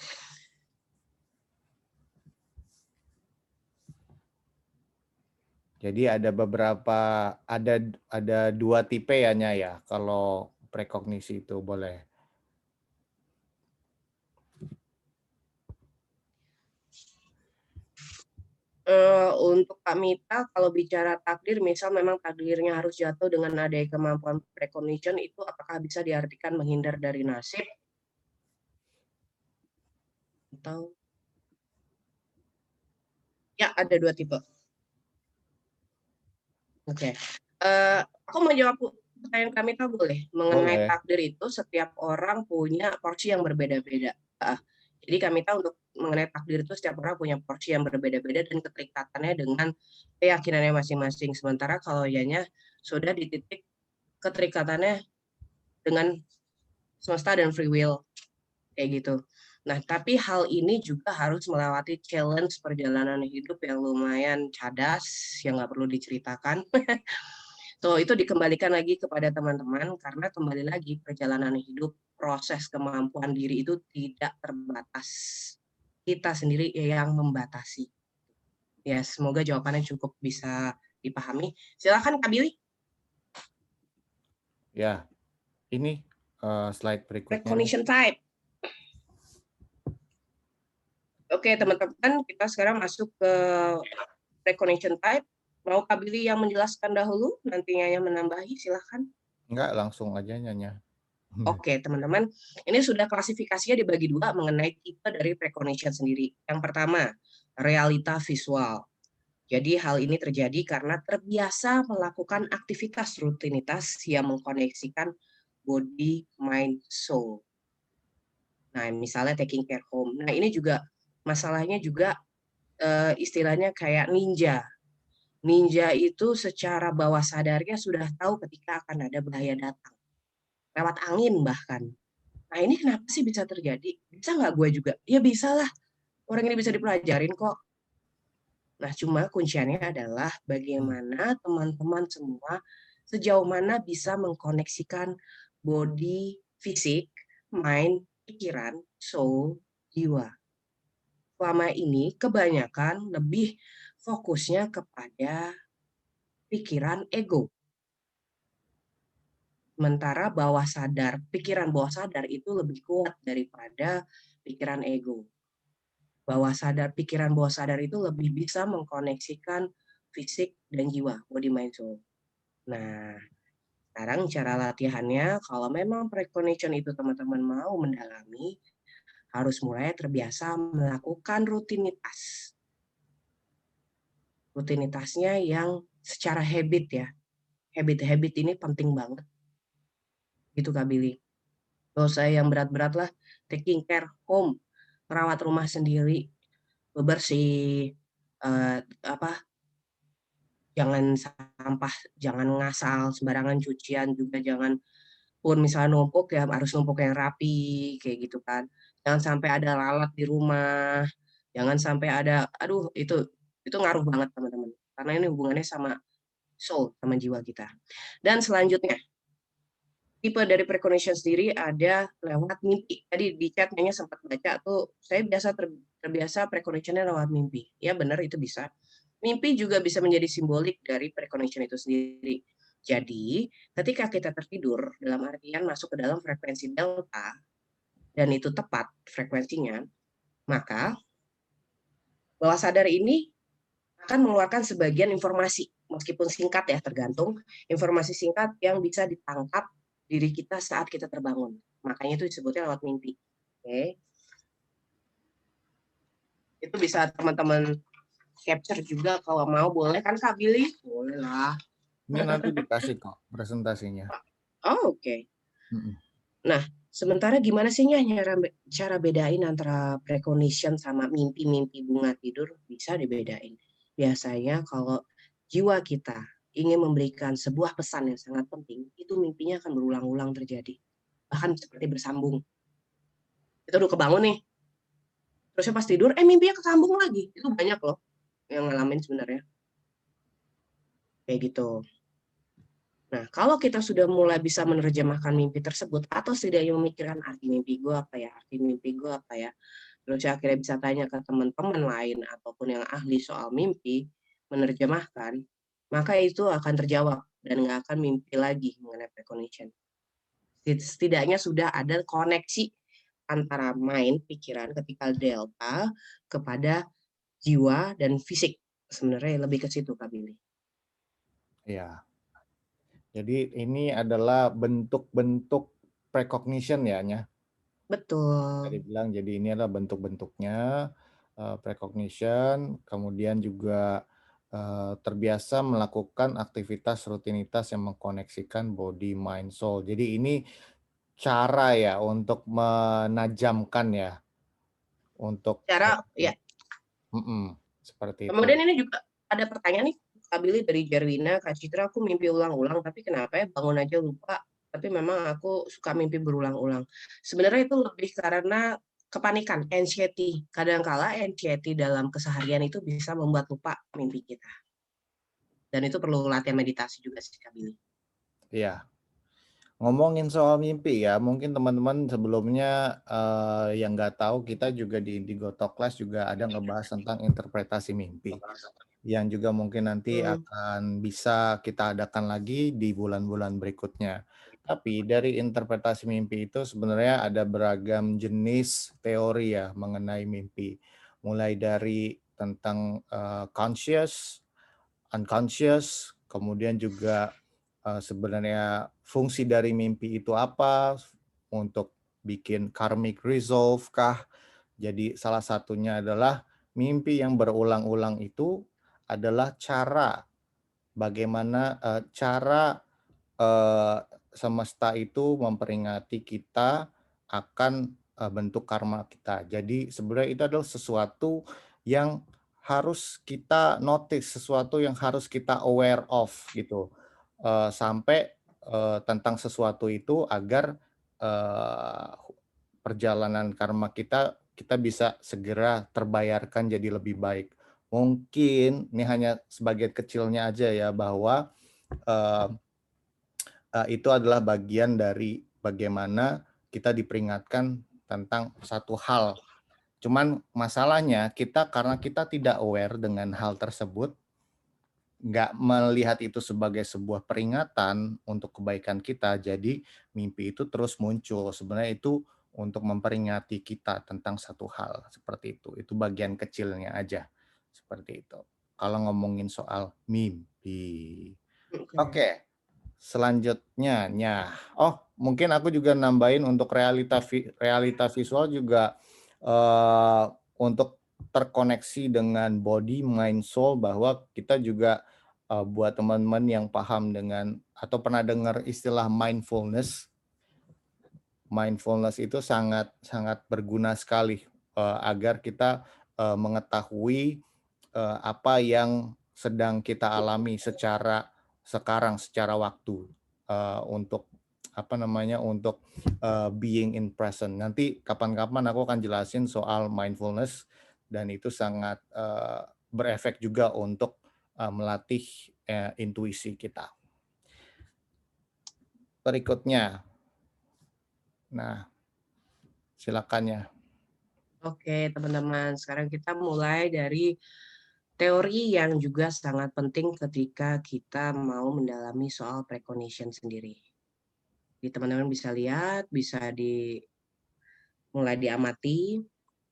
Jadi ada beberapa, ada dua tipe ya Nya ya, kalau prekognisi itu boleh. Untuk Kak Mita, kalau bicara takdir, misal memang takdirnya harus jatuh dengan adanya kemampuan precognition, itu apakah bisa diartikan menghindar dari nasib? Atau ya ada dua tipe. Oke. Aku mau jawab pertanyaan Kak Mita boleh? Mengenai takdir itu setiap orang punya porsi yang berbeda-beda. Jadi Kak Mita untuk mengenai takdir itu setiap orang punya porsi yang berbeda-beda dan keterikatannya dengan keyakinannya masing-masing. Sementara kalau Yanya sudah di titik keterikatannya dengan semesta dan free will kayak gitu. Nah, tapi hal ini juga harus melewati challenge perjalanan hidup yang lumayan cadas, yang nggak perlu diceritakan. Tuh, itu dikembalikan lagi kepada teman-teman, karena kembali lagi perjalanan hidup, proses kemampuan diri itu tidak terbatas. Kita sendiri yang membatasi. Ya, semoga jawabannya cukup bisa dipahami. Silakan Kak Billy. Ya, ini slide berikutnya nih. Recognition type. Oke, teman-teman, kita sekarang masuk ke recognition type. Mau Kak Billy yang menjelaskan dahulu, nantinya yang menambahi, silahkan. Enggak, langsung aja Nyanya. Oke, teman-teman, ini sudah klasifikasinya dibagi dua mengenai tipe dari precognition sendiri. Yang pertama, realita visual. Jadi hal ini terjadi karena terbiasa melakukan aktivitas rutinitas yang mengkoneksikan body, mind, soul. Nah, misalnya taking care home. Nah, ini juga masalahnya juga istilahnya kayak ninja. Ninja itu secara bawah sadarnya sudah tahu ketika akan ada bahaya datang. Lewat angin bahkan. Nah, ini kenapa sih bisa terjadi? Bisa nggak gue juga? Ya bisa lah. Orang ini bisa dipelajarin kok. Nah, cuma kunciannya adalah bagaimana teman-teman semua sejauh mana bisa mengkoneksikan body, fisik, mind, pikiran, soul, jiwa. Selama ini kebanyakan lebih fokusnya kepada pikiran ego. Sementara pikiran bawah sadar itu lebih kuat daripada pikiran ego. Pikiran bawah sadar itu lebih bisa mengkoneksikan fisik dan jiwa, body, mind, soul. Nah, sekarang cara latihannya, kalau memang precognition itu teman-teman mau mendalami, harus mulai terbiasa melakukan rutinitas. Rutinitasnya yang secara habit ya. Habit-habit ini penting banget. Gitu Kak Billy. Gak usah yang berat-berat lah. Taking care home, merawat rumah sendiri, bebersih, jangan sampah, jangan ngasal sembarangan, cucian juga jangan, pun misalnya numpuk ya harus numpuk yang rapi kayak gitu kan. Jangan sampai ada lalat di rumah, jangan sampai ada, aduh itu ngaruh banget teman-teman. Karena ini hubungannya sama soul, sama jiwa kita. Dan selanjutnya, tipe dari precognition sendiri ada lewat mimpi. Tadi di chatnya sempat baca tuh, saya terbiasa precognitionnya lewat mimpi. Ya benar, itu bisa. Mimpi juga bisa menjadi simbolik dari precognition itu sendiri. Jadi, ketika kita tertidur, dalam artian masuk ke dalam frekuensi delta, dan itu tepat frekuensinya, maka bawah sadar ini akan mengeluarkan sebagian informasi, meskipun singkat ya, tergantung informasi singkat yang bisa ditangkap diri kita saat kita terbangun. Makanya itu disebutnya lewat mimpi. Oke. Itu bisa teman-teman capture juga kalau mau, boleh kan Kak Billy? Boleh lah. Ini nanti dikasih kok presentasinya. Oh, oke. Nah, sementara gimana sih cara bedain antara precognition sama mimpi-mimpi bunga tidur? Bisa dibedain. Biasanya kalau jiwa kita ingin memberikan sebuah pesan yang sangat penting, itu mimpinya akan berulang-ulang terjadi. Bahkan seperti bersambung. Kita udah kebangun nih. Terusnya pas tidur, mimpinya kesambung lagi. Itu banyak loh yang ngalamin sebenarnya. Kayak gitu. Nah, kalau kita sudah mulai bisa menerjemahkan mimpi tersebut, atau setidaknya memikirkan arti mimpi gue apa ya, terus akhirnya bisa tanya ke teman-teman lain ataupun yang ahli soal mimpi, menerjemahkan, maka itu akan terjawab dan nggak akan mimpi lagi mengenai precognition. Setidaknya sudah ada koneksi antara mind, pikiran ketika delta, kepada jiwa dan fisik. Sebenarnya lebih ke situ, Kak Billy. Ya. Jadi ini adalah bentuk-bentuk precognition ya, Nya. Betul. Tadi bilang, jadi ini adalah bentuk-bentuknya precognition, kemudian juga terbiasa melakukan aktivitas rutinitas yang mengkoneksikan body, mind, soul. Jadi ini cara ya untuk menajamkan ya, untuk Cara ya. Seperti itu. Kemudian ini juga ada pertanyaan nih, Kak Billy dari Jarwina, Kak Citra, aku mimpi ulang-ulang, tapi kenapa ya bangun aja lupa, tapi memang aku suka mimpi berulang-ulang. Sebenarnya itu lebih karena kepanikan, anxiety. Kadangkala anxiety dalam keseharian itu bisa membuat lupa mimpi kita. Dan itu perlu latihan meditasi juga sih, Kak Billy. Iya. Ngomongin soal mimpi ya, mungkin teman-teman sebelumnya yang nggak tahu, kita juga di Indigo Talk Class juga ada ngebahas tentang interpretasi mimpi, yang juga mungkin nanti akan bisa kita adakan lagi di bulan-bulan berikutnya. Tapi dari interpretasi mimpi itu sebenarnya ada beragam jenis teori ya mengenai mimpi. Mulai dari tentang conscious, unconscious, kemudian juga sebenarnya fungsi dari mimpi itu apa, untuk bikin karmic resolve kah. Jadi salah satunya adalah mimpi yang berulang-ulang itu adalah cara bagaimana cara semesta itu memperingati kita akan bentuk karma kita. Jadi sebenarnya itu adalah sesuatu yang harus kita notice, sesuatu yang harus kita aware of gitu. Sampai tentang sesuatu itu agar perjalanan karma kita bisa segera terbayarkan jadi lebih baik. Mungkin ini hanya sebagian kecilnya aja ya, bahwa itu adalah bagian dari bagaimana kita diperingatkan tentang satu hal. Cuman masalahnya karena kita tidak aware dengan hal tersebut, nggak melihat itu sebagai sebuah peringatan untuk kebaikan kita, jadi mimpi itu terus muncul. Sebenarnya itu untuk memperingati kita tentang satu hal, seperti itu. Itu bagian kecilnya aja, seperti itu. Kalau ngomongin soal mimpi. Oke. Selanjutnya, mungkin aku juga nambahin untuk realita visual juga untuk terkoneksi dengan body, mind, soul, bahwa kita juga buat teman-teman yang paham dengan atau pernah dengar istilah mindfulness. Mindfulness itu sangat berguna sekali agar kita mengetahui apa yang sedang kita alami secara waktu, untuk untuk being in present. Nanti kapan-kapan aku akan jelasin soal mindfulness, dan itu sangat berefek juga untuk melatih intuisi kita. Berikutnya, nah silakan ya. Oke, teman-teman. Sekarang kita mulai dari teori yang juga sangat penting ketika kita mau mendalami soal precognition sendiri. Jadi teman-teman bisa lihat, bisa mulai diamati.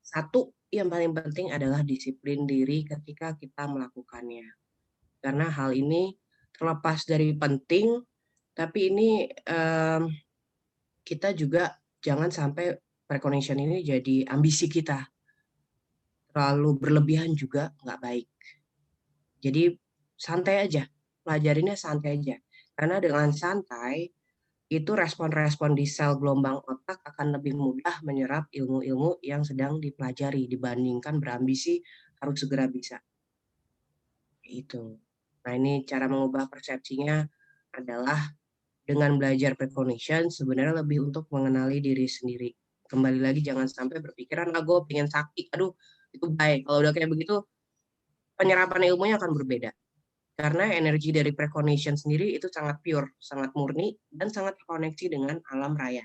Satu yang paling penting adalah disiplin diri ketika kita melakukannya. Karena hal ini terlepas dari penting, tapi ini kita juga jangan sampai precognition ini jadi ambisi kita. Terlalu berlebihan juga nggak baik. Jadi santai aja, pelajarinnya santai aja. Karena dengan santai, itu respon-respon di sel gelombang otak akan lebih mudah menyerap ilmu-ilmu yang sedang dipelajari dibandingkan berambisi harus segera bisa. Itu. Nah, ini cara mengubah persepsinya adalah dengan belajar precognition sebenarnya lebih untuk mengenali diri sendiri. Kembali lagi jangan sampai berpikiran, gue pengen sakti, aduh itu baik. Kalau udah kayak begitu, penyerapan ilmunya akan berbeda. Karena energi dari precognition sendiri itu sangat pure, sangat murni, dan sangat terkoneksi dengan alam raya.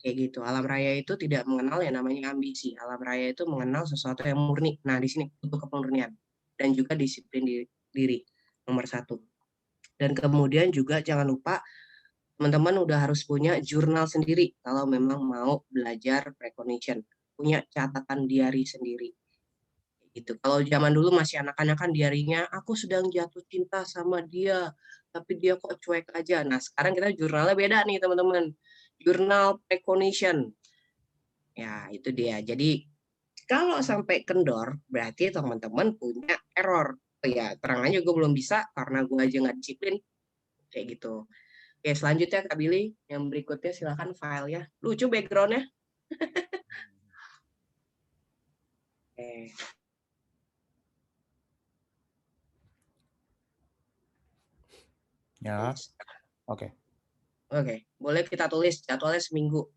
Kayak gitu. Alam raya itu tidak mengenal yang namanya ambisi. Alam raya itu mengenal sesuatu yang murni. Nah, di sini butuh kemurnian. Dan juga disiplin diri. Nomor 1. Dan kemudian juga jangan lupa teman-teman udah harus punya jurnal sendiri kalau memang mau belajar precognition. Punya catatan diary sendiri. Gitu. Kalau zaman dulu masih anak-anak kan diarinya, aku sedang jatuh cinta sama dia, tapi dia kok cuek aja. Nah, sekarang kita jurnalnya beda nih, teman-teman. Jurnal precognition. Ya, itu dia. Jadi, kalau sampai kendor, berarti teman-teman punya error. Oh ya, terang aja gue belum bisa karena gue aja nggak disiplin. Kayak gitu. Oke, selanjutnya Kak Billy, yang berikutnya silakan filenya. Lucu background-nya. Oke. Ya, oke. Oke, boleh kita tulis jadwalnya seminggu.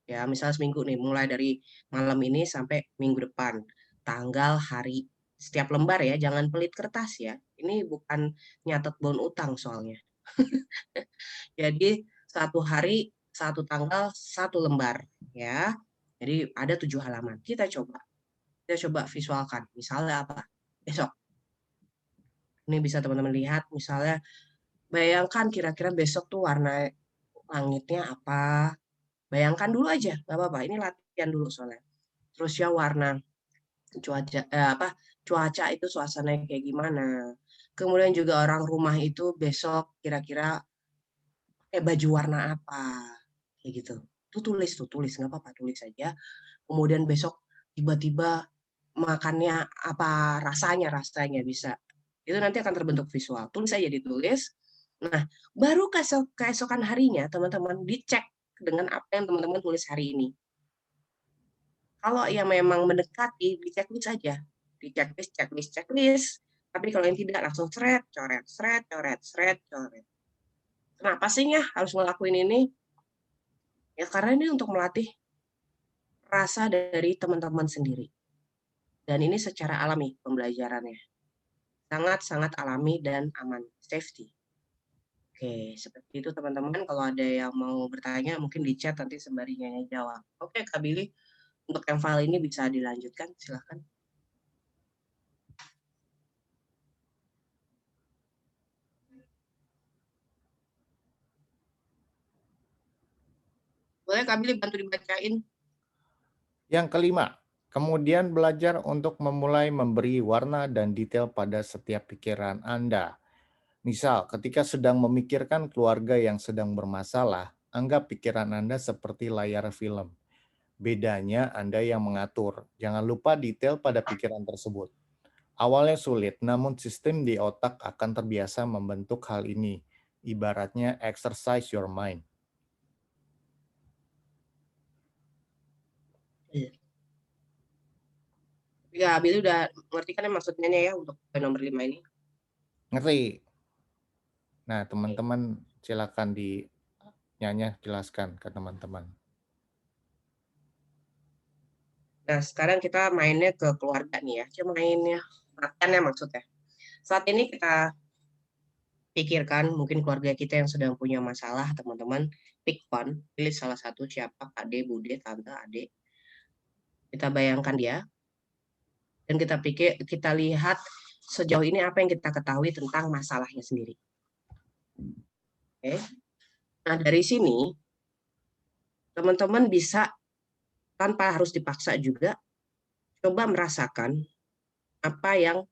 Ya, misalnya seminggu nih, mulai dari malam ini sampai minggu depan. Tanggal, hari, setiap lembar ya, jangan pelit kertas ya. Ini bukan nyatet bon utang soalnya. Jadi satu hari, satu tanggal, satu lembar ya. Jadi ada 7 halaman. Kita coba visualkan. Misalnya apa? Besok. Ini bisa teman-teman lihat. Misalnya bayangkan kira-kira besok tuh warna langitnya apa. Bayangkan dulu aja, nggak apa-apa. Ini latihan dulu soalnya. Terus ya warna cuaca itu suasananya kayak gimana. Kemudian juga orang rumah itu besok kira-kira pakai baju warna apa, kayak gitu. Tuh tulis nggak apa-apa, tulis aja. Kemudian besok tiba-tiba makannya apa, rasanya bisa. Itu nanti akan terbentuk visual. Tulis aja ditulis. Nah, baru keesokan harinya teman-teman dicek dengan apa yang teman-teman tulis hari ini. Kalau yang memang mendekati, di checklist aja. Di checklist. Tapi kalau yang tidak, langsung coret. Kenapa sih ya harus ngelakuin ini? Ya karena ini untuk melatih rasa dari teman-teman sendiri. Dan ini secara alami pembelajarannya. Sangat-sangat alami dan aman. Safety. Oke, seperti itu teman-teman. Kalau ada yang mau bertanya, mungkin di chat nanti sembari Nyanya jawab. Oke, Kak Billy, untuk yang file ini bisa dilanjutkan, silahkan. Boleh Kak Billy bantu dibacain? Yang kelima, kemudian belajar untuk memulai memberi warna dan detail pada setiap pikiran Anda. Misal, ketika sedang memikirkan keluarga yang sedang bermasalah, anggap pikiran Anda seperti layar film. Bedanya Anda yang mengatur. Jangan lupa detail pada pikiran tersebut. Awalnya sulit, namun sistem di otak akan terbiasa membentuk hal ini. Ibaratnya exercise your mind. Ya, Billy udah ngerti kan maksudnya ya untuk nomor 5 ini? Ngerti? Nah, teman-teman silakan Nyanya jelaskan ke teman-teman. Nah, sekarang kita mainnya ke keluarga nih ya. Cuma mainnya, makannya maksudnya. Saat ini kita pikirkan mungkin keluarga kita yang sedang punya masalah, teman-teman. Pick one, pilih salah satu siapa, Ade, Bude, Tante, Adik. Kita bayangkan dia, dan kita lihat sejauh ini apa yang kita ketahui tentang masalahnya sendiri. Oke. Nah, dari sini teman-teman bisa tanpa harus dipaksa juga coba merasakan apa yang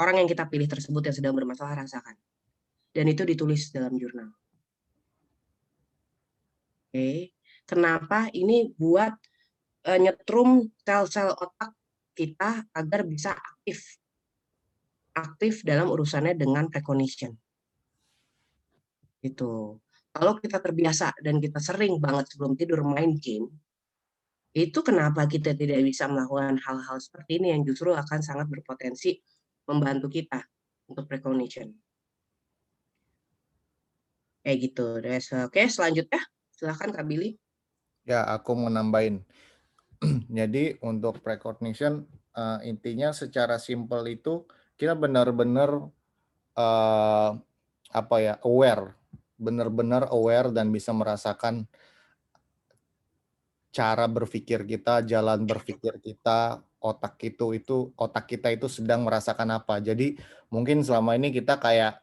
orang yang kita pilih tersebut yang sedang bermasalah rasakan. Dan itu ditulis dalam jurnal. Oke. Kenapa ini buat nyetrum sel-sel otak kita agar bisa aktif dalam urusannya dengan precognition. Itu. Kalau kita terbiasa dan kita sering banget sebelum tidur main game, itu kenapa kita tidak bisa melakukan hal-hal seperti ini yang justru akan sangat berpotensi membantu kita untuk precognition. Kayak gitu. Oke, selanjutnya silahkan Kak Billy. Ya, aku mau nambahin. Jadi untuk precognition intinya secara simpel itu kita benar-benar aware, benar-benar aware dan bisa merasakan cara berpikir kita, jalan berpikir kita, otak kita itu sedang merasakan apa. Jadi mungkin selama ini kita kayak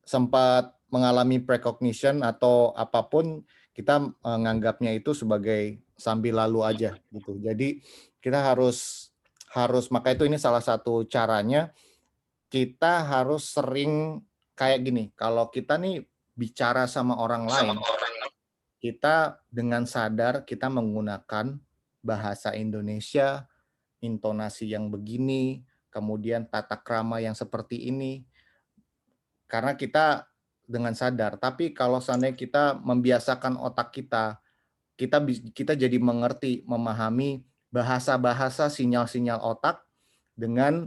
sempat mengalami precognition atau apapun, kita menganggapnya itu sebagai sambil lalu aja gitu. Jadi kita harus maka itu ini salah satu caranya, kita harus sering kayak gini, kalau kita nih bicara sama orang lain, kita dengan sadar kita menggunakan bahasa Indonesia, intonasi yang begini, kemudian tata krama yang seperti ini, karena kita dengan sadar. Tapi kalau seandainya kita membiasakan otak kita jadi mengerti, memahami bahasa-bahasa sinyal-sinyal otak dengan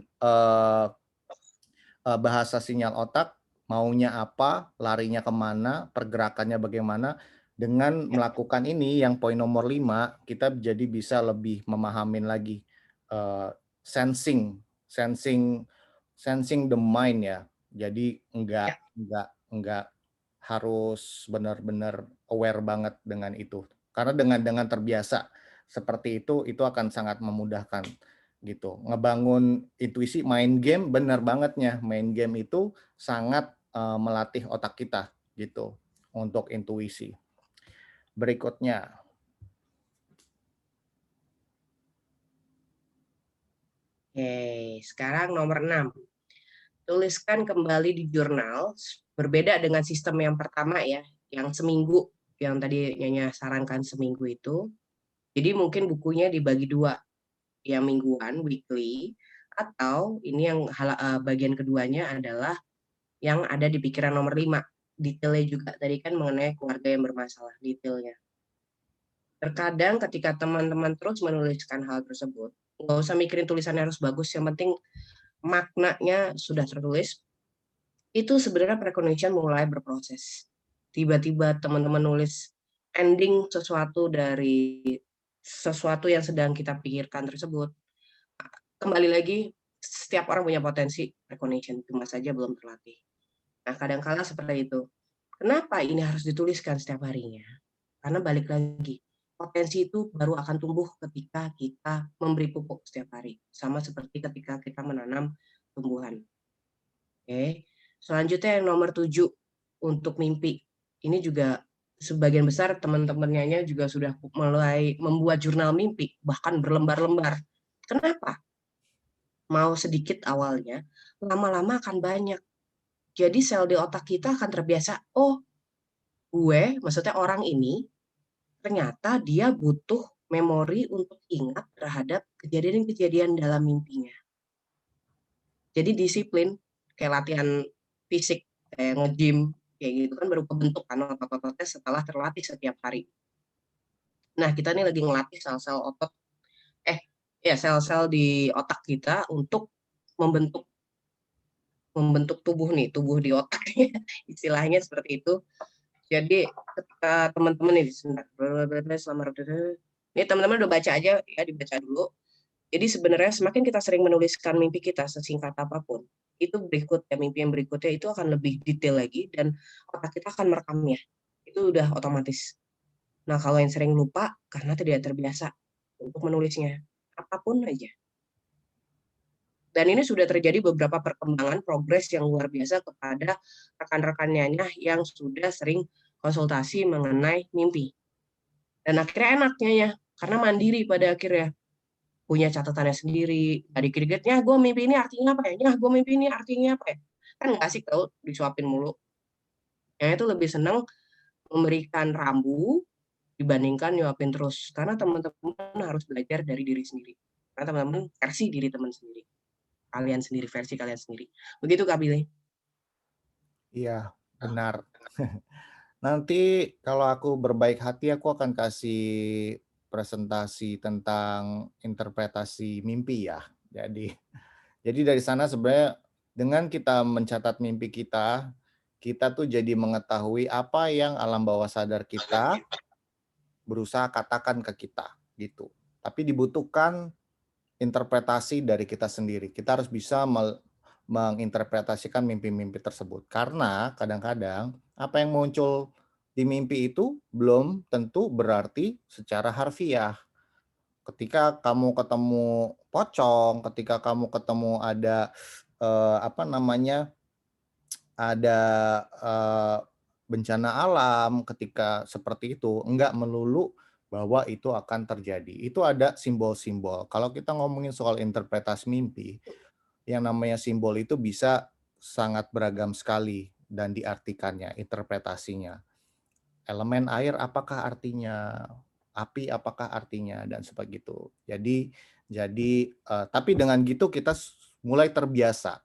bahasa sinyal otak, maunya apa, larinya kemana, pergerakannya bagaimana. Dengan melakukan ini yang poin nomor 5, kita jadi bisa lebih memahamin lagi sensing the mind ya. Jadi Ya. enggak harus benar-benar aware banget dengan itu. Karena dengan terbiasa seperti itu akan sangat memudahkan gitu. Ngebangun intuisi, main game benar bangetnya. Main game itu sangat melatih otak kita gitu untuk intuisi. Berikutnya. Oke, sekarang nomor 6. Tuliskan kembali di jurnal, berbeda dengan sistem yang pertama ya, yang seminggu, yang tadi Nyonya sarankan seminggu itu. Jadi mungkin bukunya dibagi 2, yang mingguan, weekly, atau ini yang bagian keduanya adalah yang ada di pikiran nomor 5. Detailnya juga tadi kan mengenai keluarga yang bermasalah, detailnya. Terkadang ketika teman-teman terus menuliskan hal tersebut, nggak usah mikirin tulisannya harus bagus, yang penting maknanya sudah tertulis, itu sebenarnya precognition mulai berproses. Tiba-tiba teman-teman nulis ending sesuatu dari sesuatu yang sedang kita pikirkan tersebut. Kembali lagi, setiap orang punya potensi precognition, cuma saja belum terlatih. Nah, kadang-kala seperti itu. Kenapa ini harus dituliskan setiap harinya? Karena balik lagi, potensi itu baru akan tumbuh ketika kita memberi pupuk setiap hari. Sama seperti ketika kita menanam tumbuhan. Oke. Selanjutnya yang nomor 7, untuk mimpi. Ini juga sebagian besar teman-temannya juga sudah mulai membuat jurnal mimpi, bahkan berlembar-lembar. Kenapa? Mau sedikit awalnya, lama-lama akan banyak. Jadi sel di otak kita akan terbiasa, oh maksudnya orang ini, ternyata dia butuh memori untuk ingat terhadap kejadian-kejadian dalam mimpinya. Jadi disiplin, kayak latihan fisik, kayak nge-gym, kayak gitu kan baru kebentuk kan otot-ototnya setelah terlatih setiap hari. Nah, kita nih lagi ngelatih sel-sel otot, sel-sel di otak kita untuk membentuk tubuh di otak, istilahnya seperti itu. Jadi ketika teman-teman nih, ini teman-teman udah baca aja ya, dibaca dulu. Jadi sebenarnya semakin kita sering menuliskan mimpi kita sesingkat apapun, itu berikutnya, mimpi yang berikutnya itu akan lebih detail lagi dan otak kita akan merekamnya. Itu udah otomatis. Nah, kalau yang sering lupa karena tidak terbiasa untuk menulisnya, apapun aja. Dan ini sudah terjadi beberapa perkembangan progres yang luar biasa kepada rekan-rekannya yang sudah sering konsultasi mengenai mimpi. Dan akhirnya enaknya ya, karena mandiri pada akhirnya. Punya catatannya sendiri, nggak dikit-dikitnya, gue mimpi ini artinya apa ya? Gue mimpi ini artinya apa ya? Kan nggak asik tau disuapin mulu. Yang itu lebih seneng memberikan rambu dibandingkan nyuapin terus. Karena teman-teman harus belajar dari diri sendiri. Karena teman-teman versi diri teman sendiri. Kalian sendiri, versi kalian sendiri. Begitu Kak Billy. Iya, benar. Nanti kalau aku berbaik hati, aku akan kasih presentasi tentang interpretasi mimpi ya. Jadi dari sana sebenarnya dengan kita mencatat mimpi kita tuh jadi mengetahui apa yang alam bawah sadar kita berusaha katakan ke kita gitu. Tapi dibutuhkan interpretasi dari kita sendiri. Kita harus bisa menginterpretasikan mimpi-mimpi tersebut. Karena kadang-kadang apa yang muncul di mimpi itu belum tentu berarti secara harfiah. Ketika kamu ketemu pocong, ketika kamu ketemu ada ada bencana alam, ketika seperti itu enggak melulu bahwa itu akan terjadi. Itu ada simbol-simbol. Kalau kita ngomongin soal interpretasi mimpi, yang namanya simbol itu bisa sangat beragam sekali dan diartikannya, interpretasinya. Elemen air apakah artinya, api apakah artinya, dan sebegitu. Jadi tapi dengan gitu kita mulai terbiasa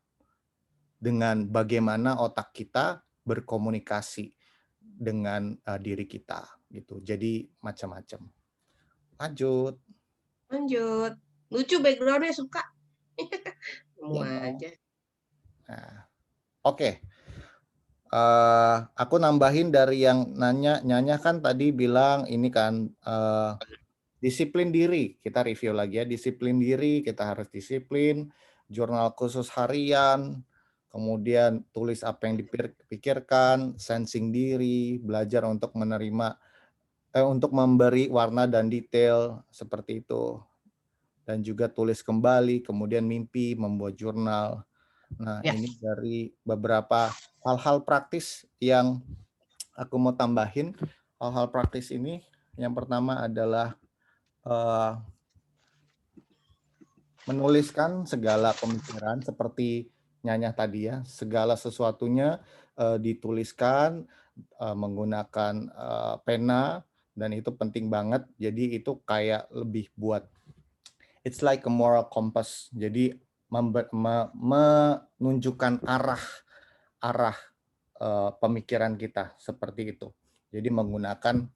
dengan bagaimana otak kita berkomunikasi dengan diri kita gitu. Jadi macam-macam. Lanjut. Lucu backgroundnya, suka. Semua Ya. aja. Nah, oke. Aku nambahin dari yang Nyanya kan tadi bilang ini kan disiplin diri. Kita review lagi ya, disiplin diri, kita harus disiplin, jurnal khusus harian, kemudian tulis apa yang dipikirkan, sensing diri, belajar untuk untuk memberi warna dan detail seperti itu. Dan juga tulis kembali, kemudian mimpi, membuat jurnal. Nah, Ya. ini dari beberapa hal-hal praktis yang aku mau tambahin. Hal-hal praktis ini, yang pertama adalah menuliskan segala pemikiran seperti Nyanya tadi ya, segala sesuatunya dituliskan menggunakan pena, dan itu penting banget. Jadi itu kayak lebih buat it's like a moral compass. Jadi menunjukkan arah pemikiran kita seperti itu. Jadi menggunakan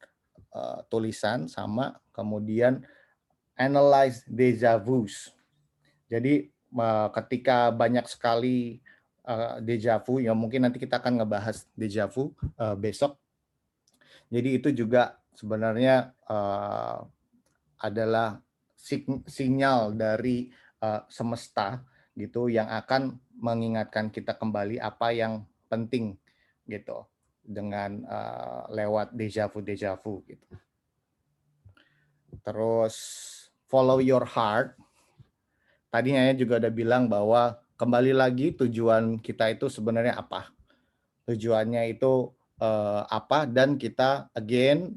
tulisan sama kemudian analyze déjà vus. Jadi ketika banyak sekali déjà vu, ya mungkin nanti kita akan ngebahas déjà vu besok. Jadi itu juga sebenarnya adalah sinyal dari semesta gitu yang akan mengingatkan kita kembali apa yang penting gitu dengan lewat déjà vu gitu. Terus follow your heart. Tadinya juga udah bilang bahwa kembali lagi tujuan kita itu sebenarnya apa? Tujuannya itu apa, dan kita again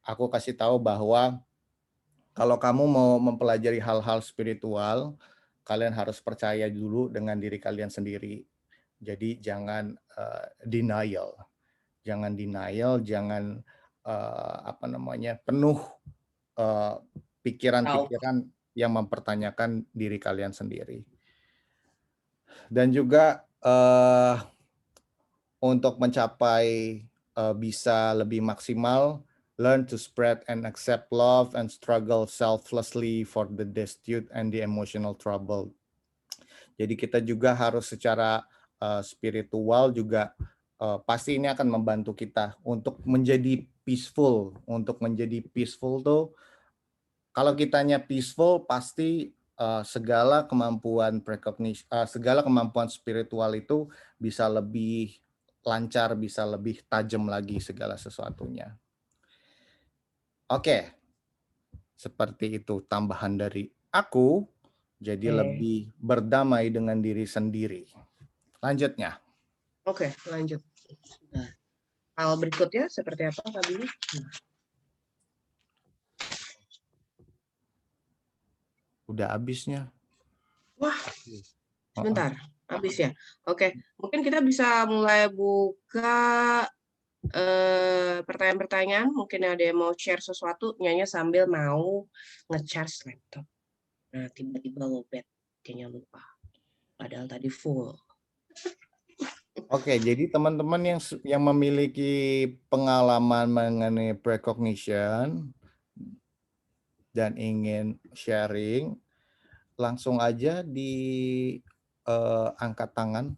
aku kasih tahu bahwa kalau kamu mau mempelajari hal-hal spiritual, kalian harus percaya dulu dengan diri kalian sendiri. Jadi jangan denial. Jangan denial, jangan penuh pikiran-pikiran yang mempertanyakan diri kalian sendiri. Dan juga untuk mencapai bisa lebih maksimal, learn to spread and accept love and struggle selflessly for the destitute and the emotional trouble. Jadi kita juga harus secara spiritual juga pasti ini akan membantu kita untuk menjadi peaceful. Untuk menjadi peaceful tuh, kalau kitanya peaceful pasti segala kemampuan segala kemampuan spiritual itu bisa lebih lancar, bisa lebih tajam lagi segala sesuatunya. Oke, seperti itu tambahan dari aku, jadi lebih berdamai dengan diri sendiri. Lanjutnya. Oke, lanjut. Nah, hal berikutnya seperti apa, Kak Billy? Udah habisnya. Wah, sebentar, habis ya. Oke, mungkin kita bisa mulai buka pertanyaan-pertanyaan. Mungkin ada yang mau share sesuatu, Nyanya sambil mau nge-charge laptop. Nah, tiba-tiba lowbat, kayaknya lupa. Padahal tadi full. Oke, jadi teman-teman yang memiliki pengalaman mengenai precognition dan ingin sharing, langsung aja angkat tangan.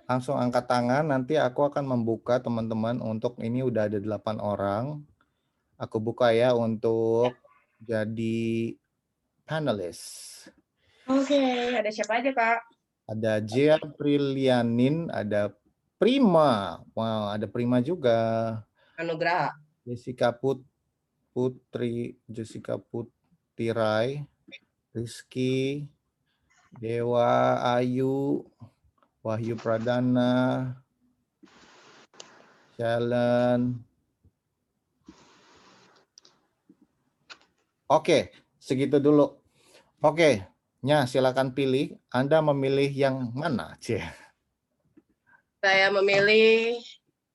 Langsung angkat tangan, nanti aku akan membuka teman-teman untuk ini udah ada 8 orang. Aku buka ya untuk jadi panelis. Oke, ada siapa aja, Kak? Ada Jia Prilianin, ada Prima. Wow, ada Prima juga. Anugraha. Jessica Putirai, Rizky, Dewa Ayu, Wahyu Pradana, Shalen. Oke, segitu dulu. Oke, Nya silakan pilih. Anda memilih yang mana, Cie? Saya memilih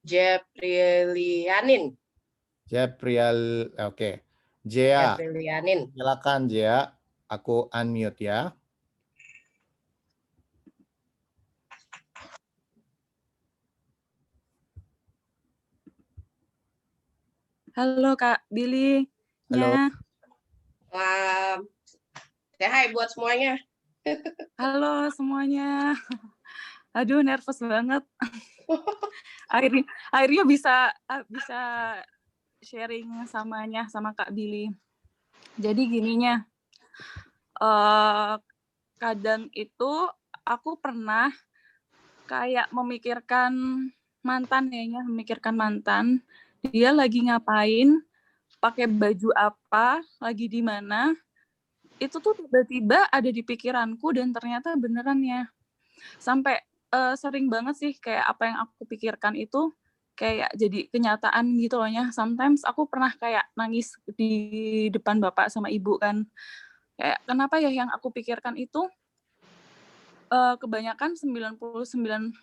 Jeprilianin. Oke. Jia, Jeprilianin. silakan Jia. Aku unmute ya. Halo Kak Billy. Halo. Say hai buat semuanya. Halo semuanya. Aduh, nervous banget. Akhirnya bisa sharing sama Kak Billy. Jadi gininya, kadang itu aku pernah kayak memikirkan mantan, dia lagi ngapain, pakai baju apa, lagi di mana, itu tuh tiba-tiba ada di pikiranku dan ternyata beneran ya. Sampai sering banget sih kayak apa yang aku pikirkan itu kayak jadi kenyataan gitu loh ya. Sometimes aku pernah kayak nangis di depan bapak sama ibu kan. Kayak kenapa ya yang aku pikirkan itu kebanyakan 99%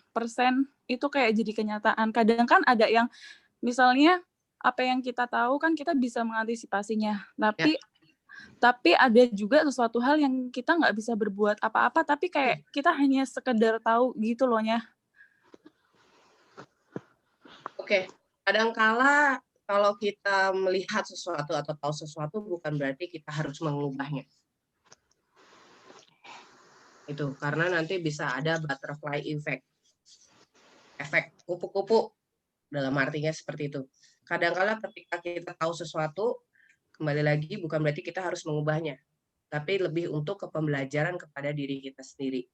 itu kayak jadi kenyataan. Kadang kan ada yang misalnya apa yang kita tahu kan kita bisa mengantisipasinya. Tapi ada juga sesuatu hal yang kita nggak bisa berbuat apa-apa, tapi kayak kita hanya sekedar tahu gitu loh ya. Oke, kadangkala kalau kita melihat sesuatu atau tahu sesuatu bukan berarti kita harus mengubahnya. Itu karena nanti bisa ada butterfly effect. Efek kupu-kupu dalam artinya seperti itu. Kadangkala ketika kita tahu sesuatu, kembali lagi bukan berarti kita harus mengubahnya, tapi lebih untuk pembelajaran kepada diri kita sendiri.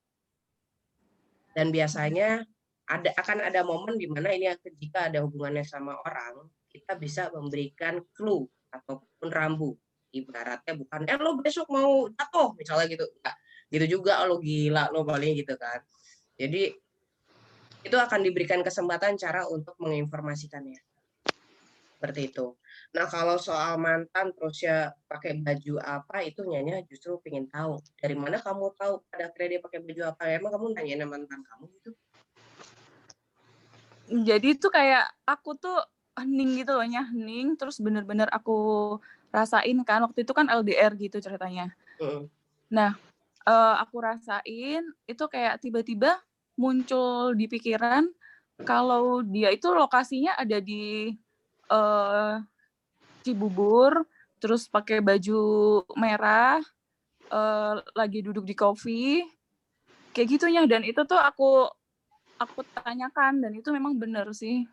Dan biasanya akan ada momen di mana ini jika ada hubungannya sama orang, kita bisa memberikan clue ataupun rambu. Ibaratnya bukan, lo besok mau jatuh, misalnya gitu. Enggak, gitu juga, lo gila, lo paling gitu kan. Jadi, itu akan diberikan kesempatan cara untuk menginformasikannya. Seperti itu. Nah, kalau soal mantan terus ya pakai baju apa, itu Nyanya justru pengen tahu. Dari mana kamu tahu pada akhirnya dia pakai baju apa? Emang kamu nanyain mantan kamu gitu? Jadi itu kayak aku tuh hening gitu loh ya, hening terus bener-bener aku rasain kan waktu itu kan LDR gitu ceritanya. Nah, aku rasain itu kayak tiba-tiba muncul di pikiran kalau dia itu lokasinya ada di Cibubur, terus pakai baju merah, lagi duduk di coffee, kayak gitunya. Dan itu tuh aku tanyakan dan itu memang benar sih.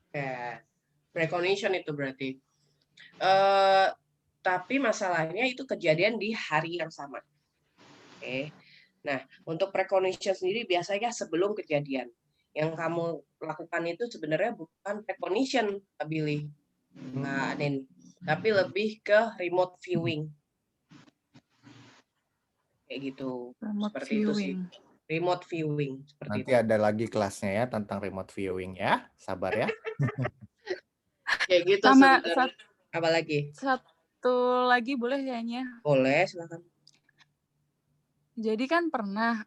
Ya, recognition itu berarti. Tapi masalahnya itu kejadian di hari yang sama. Oke. Nah, untuk recognition sendiri biasanya sebelum kejadian. Yang kamu lakukan itu sebenarnya bukan recognition, Kak Billy, Kak Nen, tapi lebih ke remote viewing. Kayak gitu. Remote seperti viewing. Itu sih. Remote viewing. Seperti Nanti itu. ada lagi kelasnya ya tentang remote viewing ya. Sabar ya. Kayak gitu sama sebenarnya. Apa lagi? Satu lagi boleh kayaknya. Boleh, silakan. Jadi kan pernah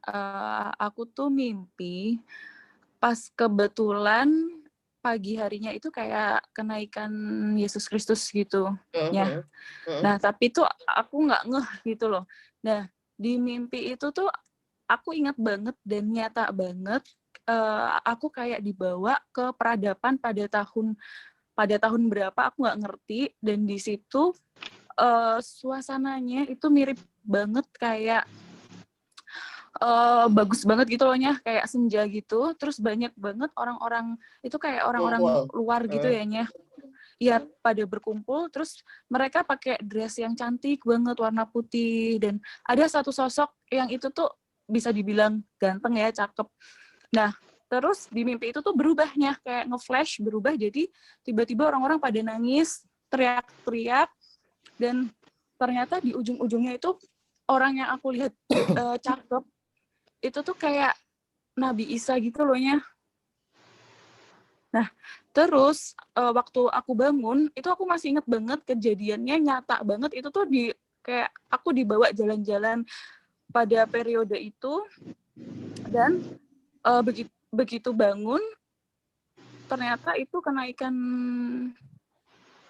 aku tuh mimpi pas kebetulan pagi harinya itu kayak kenaikan Yesus Kristus gitu ya. Nah, tapi tuh aku nggak ngeh gitu loh. Nah, di mimpi itu tuh aku ingat banget dan nyata banget aku kayak dibawa ke peradaban pada tahun berapa aku nggak ngerti, dan di situ suasananya itu mirip banget kayak bagus banget gitu loh nya, kayak senja gitu, terus banyak banget orang-orang itu kayak orang-orang luar gitu ya nya. Ya pada berkumpul, terus mereka pakai dress yang cantik banget warna putih, dan ada satu sosok yang itu tuh bisa dibilang ganteng ya, cakep. Nah, terus di mimpi itu tuh berubahnya kayak nge-flash, berubah jadi tiba-tiba orang-orang pada nangis, teriak-teriak, dan ternyata di ujung-ujungnya itu orang yang aku lihat cakep itu tuh kayak Nabi Isa gitu loh nya. Nah, terus waktu aku bangun, itu aku masih inget banget kejadiannya, nyata banget. Itu tuh kayak aku dibawa jalan-jalan pada periode itu, dan begitu bangun, ternyata itu kenaikan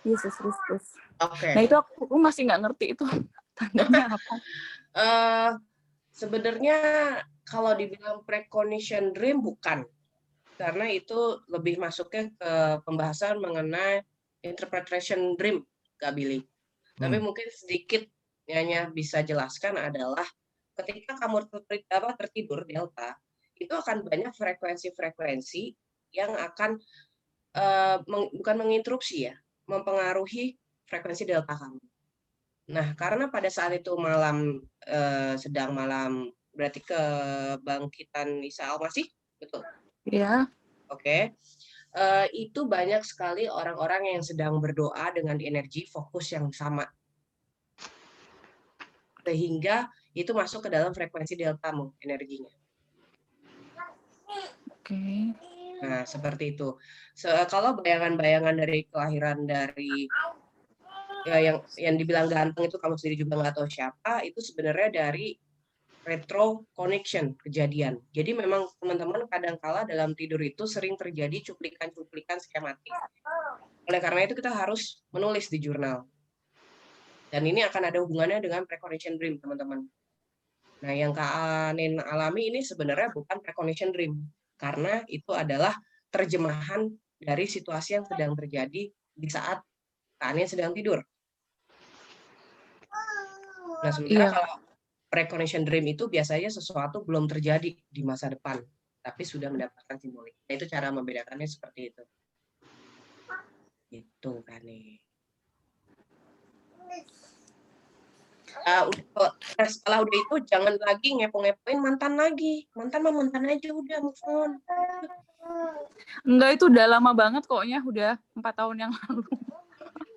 Yesus Kristus. Nah, itu aku masih nggak ngerti itu tandanya apa. Sebenarnya kalau dibilang precognition dream bukan, karena itu lebih masuknya ke pembahasan mengenai interpretation dream, Kak Billy. Tapi mungkin sedikit Nyanya bisa jelaskan adalah ketika kamu tertidur delta, itu akan banyak frekuensi-frekuensi yang akan bukan menginterupsi ya, mempengaruhi frekuensi delta kamu. Nah, karena pada saat itu sedang malam, berarti kebangkitan Isa al-Masih, betul? Iya. Oke. Itu banyak sekali orang-orang yang sedang berdoa dengan energi fokus yang sama. Sehingga itu masuk ke dalam frekuensi deltamu energinya. Oke. Nah, seperti itu. Kalau bayangan-bayangan dari kelahiran dari ya, yang dibilang ganteng itu kamu sendiri juga nggak tahu siapa, itu sebenarnya dari retro connection kejadian. Jadi memang teman-teman kadangkala dalam tidur itu sering terjadi cuplikan-cuplikan skematik. Oleh karena itu kita harus menulis di jurnal. Dan ini akan ada hubungannya dengan precognition dream, teman-teman. Nah, yang Kak Anin alami ini sebenarnya bukan precognition dream, karena itu adalah terjemahan dari situasi yang sedang terjadi di saat Kak Anin sedang tidur. Nah, sementara kalau precognition dream itu biasanya sesuatu belum terjadi di masa depan, tapi sudah mendapatkan simbolik. Nah, itu cara membedakannya seperti itu. Itu kan nih. Nah, setelah udah itu jangan lagi ngepo-ngepoin mantan lagi. Mantan mah mantan aja udah move on. Enggak, itu udah lama banget koknya, udah 4 tahun yang lalu.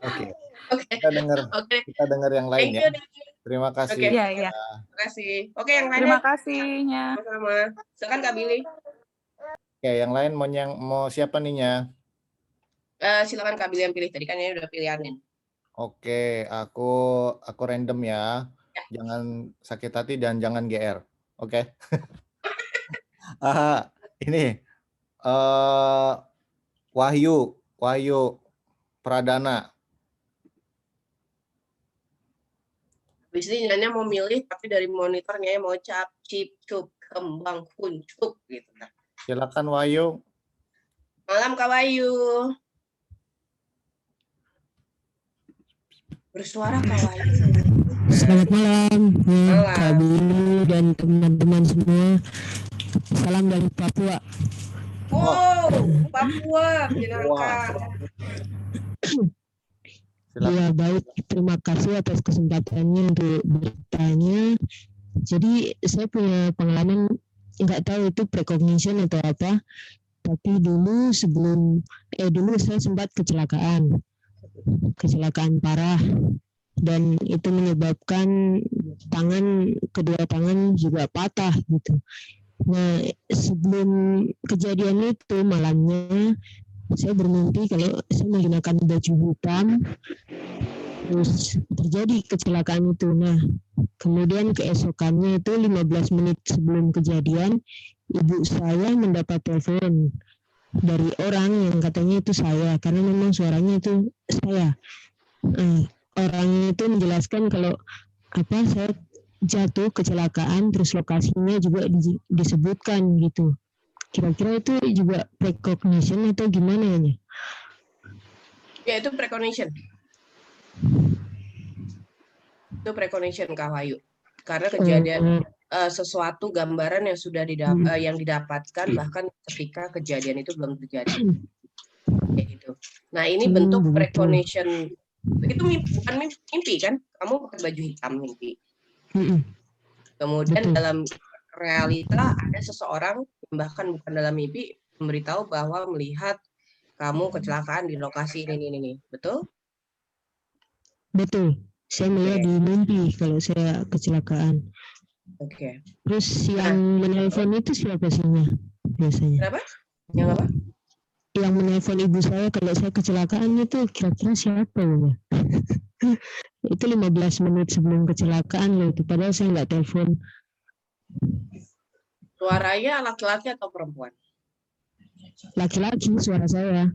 Oke. Oke. Kita dengar yang lain ya. Terima kasih. Oke. Iya. Terima kasih. Oke, yang lain. Terima kasihnya. Sama-sama. Silakan Kak Billy. Oke, yang lain mau siapa nih nya? Silakan Kak Billy yang pilih. Tadi kan ini udah pilihanin. Oke, aku random ya. Jangan sakit hati dan jangan GR. Oke. Ini Wahyu Pradana. Habis ini Nyanya mau milih, tapi dari monitornya mau cap, cip, cup, kembang, kuncup gitu. Silakan Wahyu. Malam Kak Wahyu. Bersuara Kak Wahyu. Selamat malam, Kak Billy dan teman-teman semua. Salam dari Papua. Wow, Papua menyenangkan. Ya baik, terima kasih atas kesempatannya untuk bertanya. Jadi saya punya pengalaman, nggak tahu itu precognition atau apa, tapi dulu saya sempat kecelakaan parah, dan itu menyebabkan kedua tangan juga patah gitu. Nah, sebelum kejadian itu malamnya saya bermimpi kalau saya menggunakan baju hitam, terus terjadi kecelakaan itu. Nah, kemudian keesokannya itu 15 menit sebelum kejadian, ibu saya mendapat telepon dari orang yang katanya itu saya, karena memang suaranya itu saya. Orang itu menjelaskan kalau saya jatuh kecelakaan, terus lokasinya juga disebutkan gitu. Kira-kira itu juga precognition atau gimana ya? Ya, itu precognition. Itu precognition Kak Wahyu. Karena kejadian sesuatu gambaran yang sudah yang didapatkan bahkan ketika kejadian itu belum terjadi. Kayak gitu. Nah, ini bentuk precognition. Itu bukan mimpi kan? Kamu pakai baju hitam mimpi. Kemudian dalam realita ada seseorang, bahkan bukan dalam mimpi, memberitahu bahwa melihat kamu kecelakaan di lokasi ini. Betul? Betul. Saya melihat di mimpi kalau saya kecelakaan. Oke. Terus yang menelpon itu siapa sih biasanya? Kenapa? Yang apa? Yang menelpon ibu saya kalau saya kecelakaan itu kira-kira siapa ya? Itu 15 menit sebelum kecelakaan loh, itu padahal saya nggak telepon. Suaranya laki-laki atau perempuan? Laki-laki suara saya.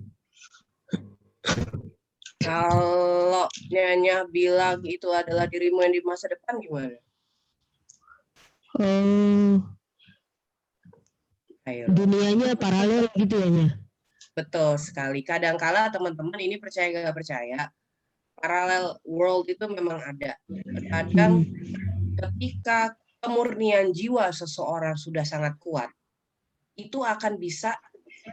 Kalau Nyanya bilang itu adalah dirimu yang di masa depan gimana? Dunianya paralel gitu ya, Nya? Betul sekali. Kadangkala teman-teman ini percaya nggak percaya, parallel world itu memang ada. Kadang ketika kemurnian jiwa seseorang sudah sangat kuat, itu akan bisa,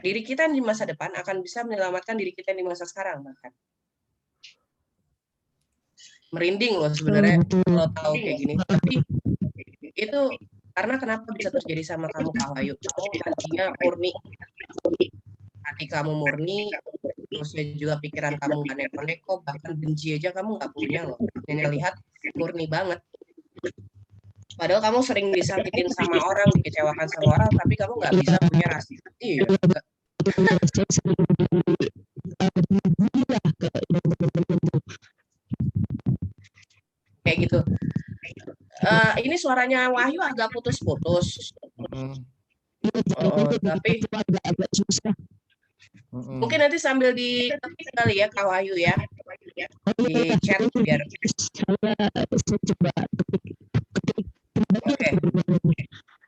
diri kita yang di masa depan akan bisa menyelamatkan diri kita yang di masa sekarang bahkan. Merinding loh sebenarnya kalau tahu kayak gini. Tapi itu karena kenapa bisa terjadi sama kamu, Kak Wahyu? Kamu tadinya murni, hati kamu murni, terus juga pikiran kamu nggak neko-neko, bahkan benci aja kamu nggak punya loh. Nenek lihat murni banget. Padahal kamu sering disakitin sama orang, dikecewakan sama orang, tapi kamu nggak bisa punya rasa. Iya. Saya sering dibully lah ke teman-teman tuh. Kayak gitu. Ini suaranya Wahyu agak putus-putus. Tapi agak susah. mungkin nanti sambil diketik kali ya Kak Wahyu ya. Di chat biar. Saya coba ketik. Oke.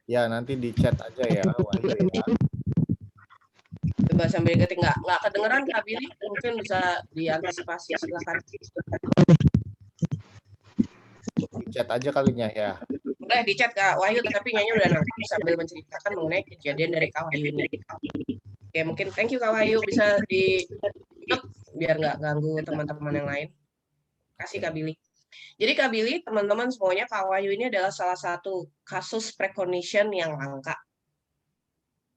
Ya, nanti di chat aja ya, Wahyu ya. Coba sambil diketik, nggak kedengeran Kak Billy, mungkin bisa diantisipasi, silakan. Di chat aja kalinya ya. Boleh di chat Kak Wahyu, tapi Nyanyi udah nangkep sambil menceritakan mengenai kejadian dari Kak Wahyu ini. Oke, mungkin thank you Kak Wahyu, bisa di biar nggak ganggu teman-teman yang lain. Kasih Kak Billy. Jadi Kak Billy, teman-teman semuanya, Kak Wahyu ini adalah salah satu kasus precognition yang langka.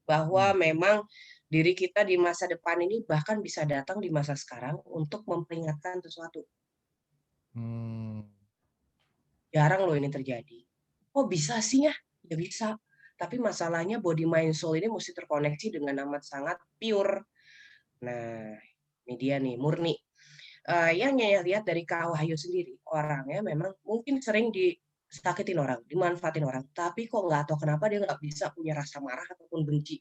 Bahwa memang diri kita di masa depan ini bahkan bisa datang di masa sekarang untuk memperingatkan sesuatu. Jarang loh ini terjadi. Oh bisa sih ya? Ya bisa. Tapi masalahnya body, mind, soul ini mesti terkoneksi dengan amat sangat pure. Nah, ini dia nih, murni. Yang Nyaya lihat dari Kak Wahyu sendiri, orangnya memang mungkin sering disakitin orang, dimanfaatin orang. Tapi kok nggak tahu kenapa dia nggak bisa punya rasa marah ataupun benci.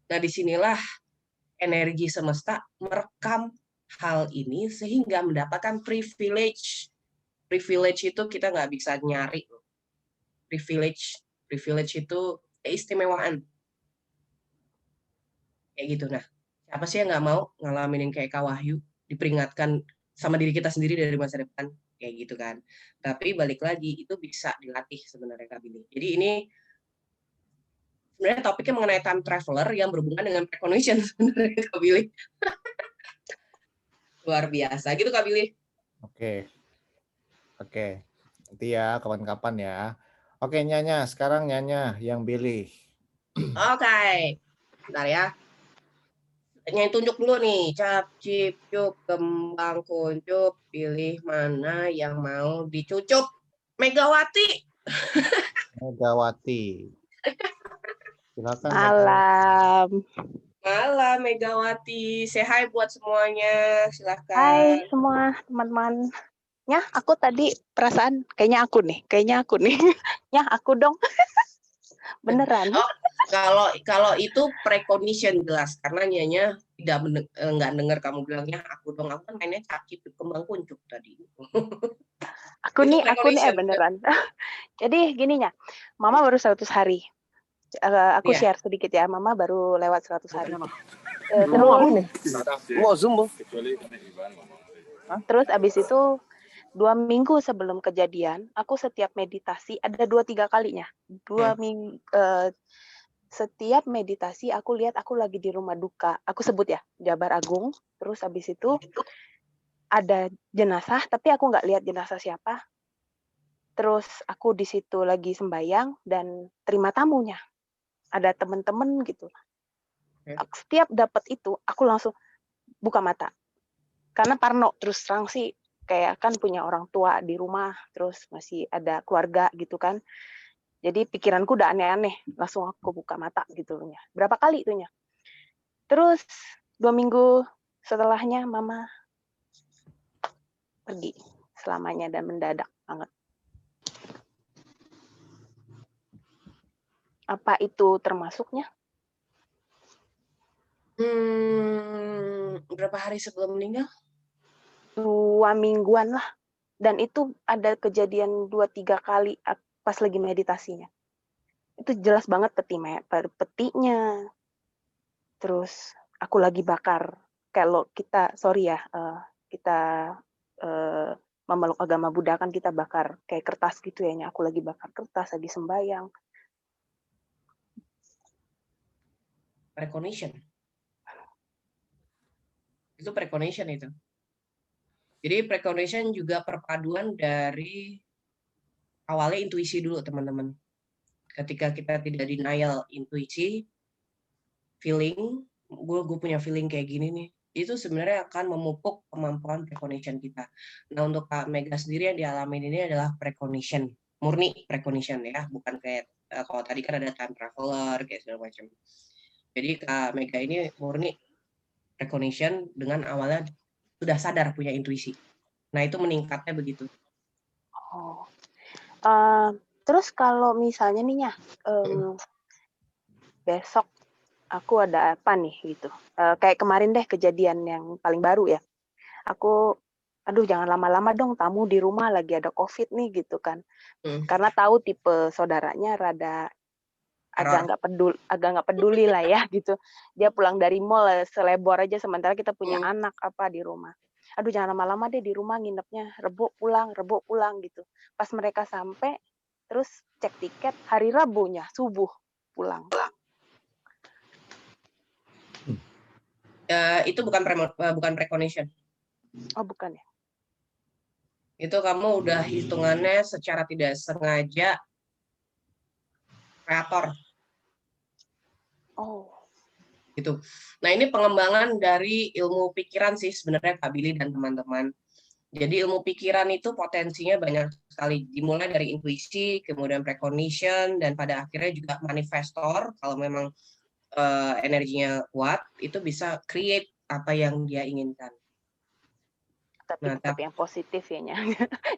Nah, disinilah energi semesta merekam hal ini sehingga mendapatkan privilege. Privilege itu kita nggak bisa nyari. Privilege itu keistimewaan. Kayak gitu. Nah, siapa sih yang nggak mau ngalamin yang kayak Kak Wahyu, diperingatkan sama diri kita sendiri dari masa depan, kayak gitu kan. Tapi balik lagi, itu bisa dilatih sebenarnya Kak Billy. Jadi ini sebenarnya topiknya mengenai time traveler yang berhubungan dengan precognition sebenarnya Kak Billy. Luar biasa gitu Kak Billy. Oke. Nanti ya kapan-kapan ya. Oke, Nyanya, sekarang Nyanya yang pilih. Oke. Bentar ya. Nyai tunjuk dulu nih. Cap, cip, cup, kembang, kuncup. Pilih mana yang mau dicucup. Megawati. Megawati. Silakan. Malam. Malam Megawati. Say hi buat semuanya. Silakan. Hai semua teman-teman. Ya, aku tadi perasaan kayaknya aku nih. Ya, aku dong. Beneran. Oh, kalau itu precognition jelas karena Nyanya nggak dengar kamu bilangnya aku dong. Aku kan mainnya cakip kembang kuncup tadi. Aku nih beneran. Jadi gininya, Mama baru 100 hari. Aku share sedikit ya, Mama baru lewat 100 hari. Terus abis itu 2 minggu sebelum kejadian, aku setiap meditasi ada 2-3 kalinya. 2 minggu setiap meditasi aku lihat aku lagi di rumah duka. Aku sebut ya, Jabar Agung. Terus abis itu ada jenazah, tapi aku nggak lihat jenazah siapa. Terus aku di situ lagi sembayang dan terima tamunya. Ada teman-teman gitu. Setiap dapat itu, aku langsung buka mata. Karena parno, terus terang sih kayak kan punya orang tua di rumah, terus masih ada keluarga gitu kan. Jadi pikiranku udah aneh-aneh, langsung aku buka mata gitu. Berapa kali itunya. Terus 2 minggu setelahnya Mama pergi selamanya dan mendadak banget. Apa itu termasuknya? Berapa hari sebelum meninggal? 2 mingguan lah. Dan itu ada kejadian 2-3 kali pas lagi meditasinya. Itu jelas banget petinya. Terus aku lagi bakar. Kalau kita, kita memeluk agama Buddha kan kita bakar kayak kertas gitu ya. Aku lagi bakar kertas, lagi sembayang. Precognition. Itu precognition itu. Jadi precognition juga perpaduan dari awalnya intuisi dulu teman-teman. Ketika kita tidak denial intuisi, feeling, gue punya feeling kayak gini nih, itu sebenarnya akan memupuk kemampuan precognition kita. Nah untuk Kak Mega sendiri yang dialami ini adalah precognition, murni precognition ya, bukan kayak kalau tadi kan ada time traveler kayak segala macam. Jadi Kak Mega ini murni precognition dengan awalnya sudah sadar punya intuisi. Nah itu meningkatnya begitu. Oh. Terus kalau misalnya nih ya, besok aku ada apa nih gitu. Kayak kemarin deh kejadian yang paling baru ya. Aku, aduh jangan lama-lama dong tamu di rumah lagi ada COVID nih gitu kan. Karena tahu tipe saudaranya rada agak nggak peduli lah ya gitu. Dia pulang dari mall selebor aja sementara kita punya anak apa di rumah. Aduh jangan lama-lama deh di rumah nginepnya, Rebo pulang gitu. Pas mereka sampai terus cek tiket hari Rabunya subuh pulang. Itu bukan precognition. Oh bukan ya? Itu kamu udah hitungannya secara tidak sengaja kreator. Oh. Gitu. Nah ini pengembangan dari ilmu pikiran sih sebenarnya Kak Billy dan teman-teman. Jadi ilmu pikiran itu potensinya banyak sekali, dimulai dari intuisi, kemudian precognition, dan pada akhirnya juga manifestor. Kalau memang energinya kuat, itu bisa create apa yang dia inginkan. Tapi Nah, tetap yang positif ya,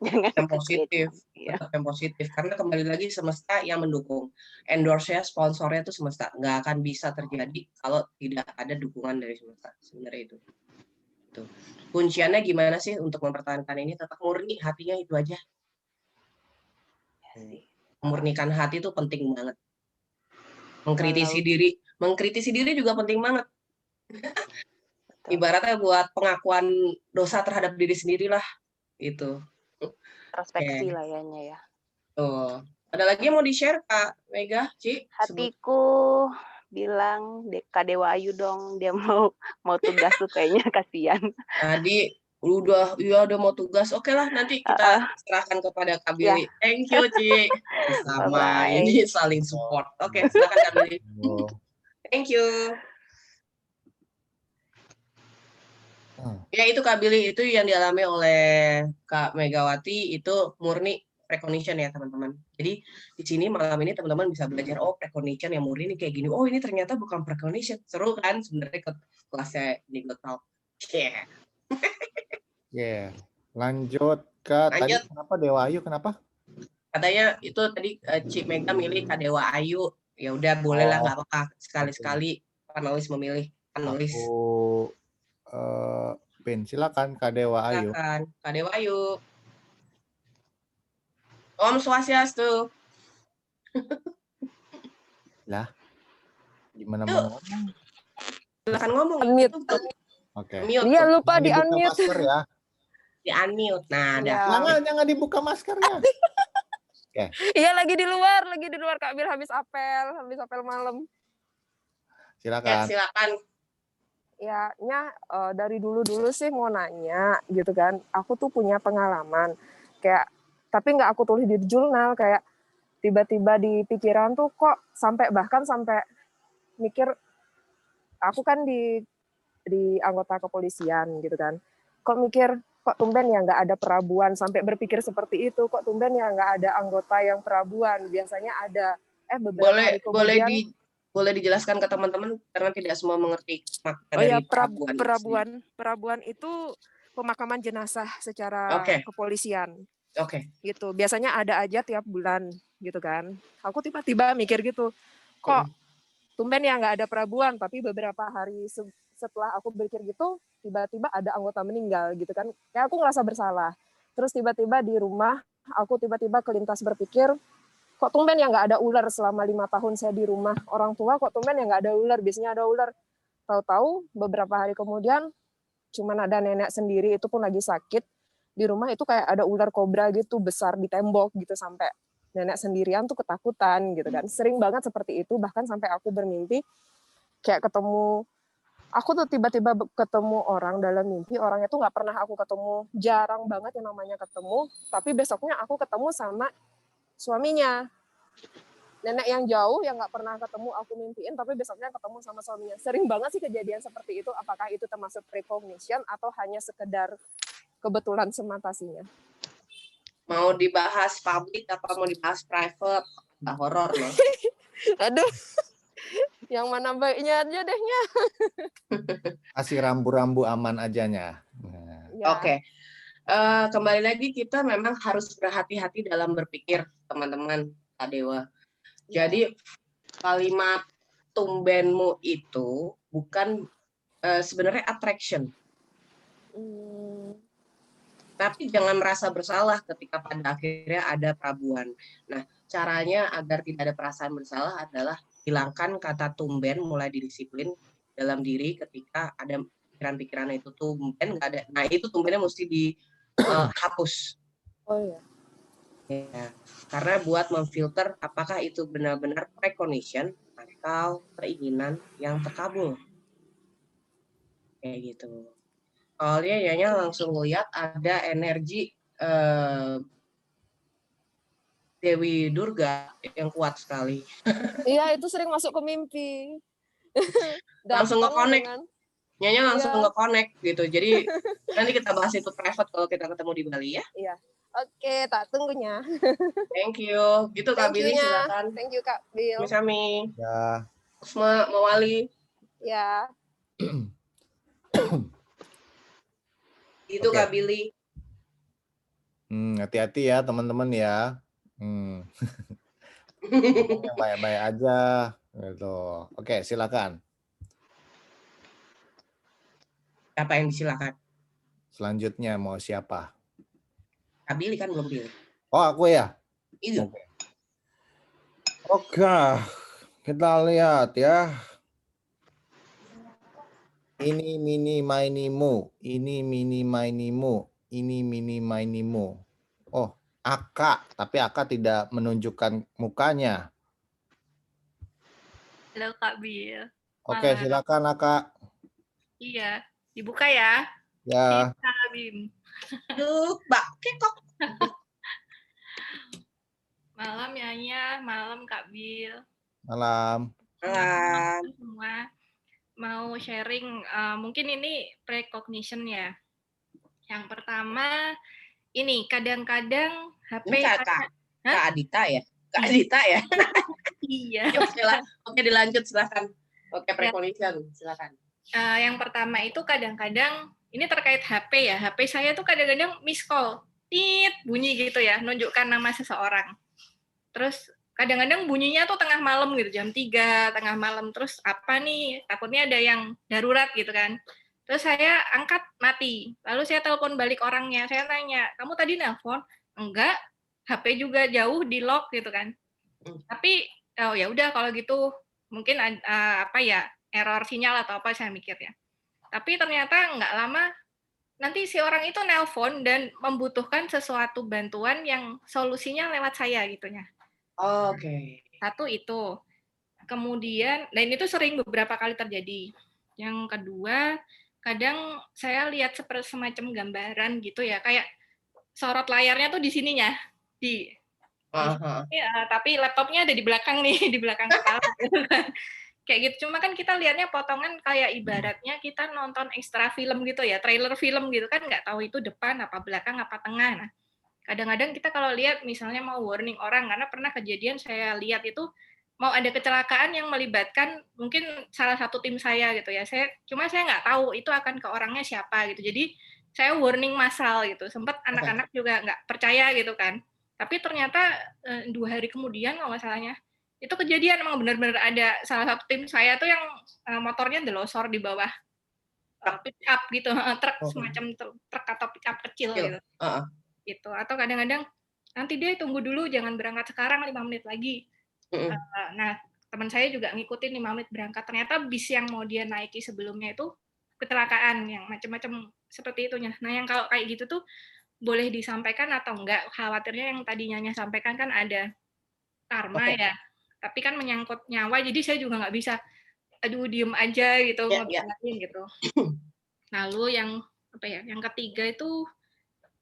jangan yang positif, ya. tetap yang positif. Karena kembali lagi semesta yang mendukung. Endorse-nya, sponsornya itu semesta. Nggak akan bisa terjadi kalau tidak ada dukungan dari semesta. Sebenarnya itu. Tuh. Kunciannya gimana sih untuk mempertahankan ini? Tetap murni hatinya itu aja. Memurnikan hati itu penting banget. Mengkritisi diri juga penting banget. Ibaratnya buat pengakuan dosa terhadap diri sendirilah itu. Introspeksi lah ya. Tuh. Ada lagi yang mau di-share Kak Mega, Ci? Hatiku bilang Kak Dewa Ayu dong, dia mau tugas tuh kayaknya kasihan. Tadi udah mau tugas. Oke lah nanti kita serahkan kepada Kak Billy. Yeah. Thank you Ci. Sama ini saling support. Oke, silakan Kak Billy. Thank you. Ya itu Kak Billy, itu yang dialami oleh Kak Megawati itu murni precognition ya teman-teman. Jadi di sini malam ini teman-teman bisa belajar precognition yang murni ini kayak gini. Oh ini ternyata bukan precognition. Seru kan sebenarnya ke kelasnya Nigo Talk. Yeah. Yeah. Lanjut Kak. Tadi kenapa Dewa Ayu kenapa? Katanya itu tadi Cik Mega milih Kak Dewa Ayu. Ya udah bolehlah nggak apa-apa sekali-sekali panelis memilih panelis. Aku silakan Kak Dewa Ayu. Silakan Kak Dewa Ayu. Om Swastiastu. Lah, gimana mau ngomong? Silakan ngomong. Unmute. Oke. Iya lupa di unmute. Masker ya. Di unmute. Nah, jangan dibuka maskernya. Okay. Iya lagi di luar Kak Bil habis apel malam. Silakan. Ya, silakan. Ya, dari dulu sih mau nanya gitu kan. Aku tuh punya pengalaman kayak tapi nggak aku tulis di jurnal, kayak tiba-tiba di pikiran tuh kok sampai mikir, aku kan di anggota kepolisian gitu kan, kok mikir kok tumben ya nggak ada perabuan, sampai berpikir seperti itu, kok tumben ya nggak ada anggota yang perabuan, biasanya ada. Beberapa hari kemudian boleh dijelaskan ke teman-teman karena tidak semua mengerti makna dari perabuan. Perabuan itu pemakaman jenazah secara kepolisian. Oke. Gitu. Biasanya ada aja tiap bulan gitu kan. Aku tiba-tiba mikir gitu, kok tumben ya nggak ada perabuan, tapi beberapa hari setelah aku berpikir gitu, tiba-tiba ada anggota meninggal gitu kan. Kayak aku ngerasa bersalah. Terus tiba-tiba di rumah, aku tiba-tiba kelintas berpikir, kok tumben ya nggak ada ular selama 5 tahun saya di rumah. Orang tua kok tumben ya nggak ada ular, biasanya ada ular. Tahu-tahu beberapa hari kemudian, cuman ada nenek sendiri, itu pun lagi sakit. Di rumah itu kayak ada ular kobra gitu besar di tembok gitu, sampai nenek sendirian tuh ketakutan gitu kan. Sering banget seperti itu, bahkan sampai aku bermimpi kayak ketemu, aku tuh tiba-tiba ketemu orang dalam mimpi, orangnya tuh nggak pernah aku ketemu, jarang banget yang namanya ketemu, tapi besoknya aku ketemu sama suaminya. Nenek yang jauh yang nggak pernah ketemu aku mimpiin, tapi besoknya ketemu sama suaminya. Sering banget sih kejadian seperti itu. Apakah itu termasuk precognition atau hanya sekedar kebetulan semata sinya? Mau dibahas publik apa mau dibahas private? Nggak horor loh. Aduh, yang mana baiknya aja dehnya. Kasih rambu-rambu aman ajanya. Nah. Ya. Oke. Kembali lagi kita memang harus berhati-hati dalam berpikir, teman-teman Kak Dewa. Jadi kalimat tumbenmu itu bukan sebenarnya attraction. Tapi jangan merasa bersalah ketika pada akhirnya ada perabuan. Nah, caranya agar tidak ada perasaan bersalah adalah hilangkan kata tumben, mulai didisiplin dalam diri ketika ada pikiran-pikiran itu tumben nggak ada. Nah, itu tumbennya mesti dihapus. Oh iya. Ya, karena buat memfilter apakah itu benar-benar precognition atau keinginan yang terkabul. Kayak gitu. Soalnya Yanya langsung lihat ada energi Dewi Durga yang kuat sekali. Iya, itu sering masuk ke mimpi. Langsung nge-connect. Dengan... Nyanya langsung nge-connect gitu. Jadi nanti kita bahas itu private kalau kita ketemu di Bali ya. Iya. Oke, tak tunggunya. Thank you. Gitu Kak Billy, silakan. Thank you Kak Bill. Sami. Ya. Usma, Mawali. Ya. Itu Oke. Kak Billy. Hati-hati ya teman-teman ya. Yang baik-baik aja gitu. Oke, silakan. Siapa yang disilakan? Selanjutnya mau siapa? Kak Billy kan belum pilih. Oh, aku ya. Itu. Oke, kita lihat ya. Ini mini mainimu, ini mini mainimu, ini mini mainimu. Oh, Aka, tapi Aka tidak menunjukkan mukanya. Halo Kak Bill. Oke, silakan Aka. Iya, dibuka ya. Ya. Kita Bim. Aduh, Mbak Kekok. Malam Yanya, malam Kak Bill. Malam. Malam. Semua mau sharing, mungkin ini precognition ya. Yang pertama, ini kadang-kadang HP... Ini Kak Adita ya? Kak Adita ya? Iya. Oke, dilanjut silakan. Oke, precognition, silakan. Yang pertama itu kadang-kadang, ini terkait HP ya, HP saya tuh kadang-kadang miss call, tit, bunyi gitu ya, nunjukkan nama seseorang. Terus kadang-kadang bunyinya tuh tengah malam gitu, jam 3, tengah malam, terus apa nih, takutnya ada yang darurat gitu kan. Terus saya angkat, mati. Lalu saya telepon balik orangnya, saya tanya, kamu tadi nelpon? Enggak, HP juga jauh di lock gitu kan. Tapi, oh ya udah kalau gitu, mungkin apa ya, error sinyal atau apa saya mikir ya. Tapi ternyata nggak lama nanti si orang itu nelpon dan membutuhkan sesuatu bantuan yang solusinya lewat saya gitunya. Oke. Satu itu. Kemudian, dan itu sering beberapa kali terjadi. Yang kedua, kadang saya lihat semacam gambaran gitu ya, kayak sorot layarnya tuh di sininya, tapi laptopnya ada di belakang nih, di belakang kepala. Kayak gitu, cuma kan kita lihatnya potongan kayak ibaratnya kita nonton ekstra film gitu ya, trailer film gitu kan, nggak tahu itu depan apa belakang apa tengah. Nah, kadang-kadang kita kalau lihat misalnya mau warning orang, karena pernah kejadian saya lihat itu mau ada kecelakaan yang melibatkan mungkin salah satu tim saya gitu ya, cuma saya nggak tahu itu akan ke orangnya siapa gitu, jadi saya warning massal gitu, sempat anak-anak juga nggak percaya gitu kan, tapi ternyata 2 hari kemudian kalau masalahnya itu kejadian, emang benar-benar ada salah satu tim saya tuh yang motornya delosor di bawah pick up gitu, truk semacam truk atau pick up kecil gitu. Gitu. Atau kadang-kadang nanti dia tunggu dulu, jangan berangkat sekarang, 5 menit lagi. Nah, teman saya juga ngikutin 5 menit berangkat. Ternyata bis yang mau dia naiki sebelumnya itu kecelakaan, yang macam-macam seperti itunya. Nah, yang kalau kayak gitu tuh boleh disampaikan atau enggak? Khawatirnya yang tadinya sampaikan kan ada karma ya, tapi kan menyangkut nyawa, jadi saya juga nggak bisa aduh diem aja gitu, Ya, ya. ngebayangin gitu. Lalu yang apa ya? Yang ketiga itu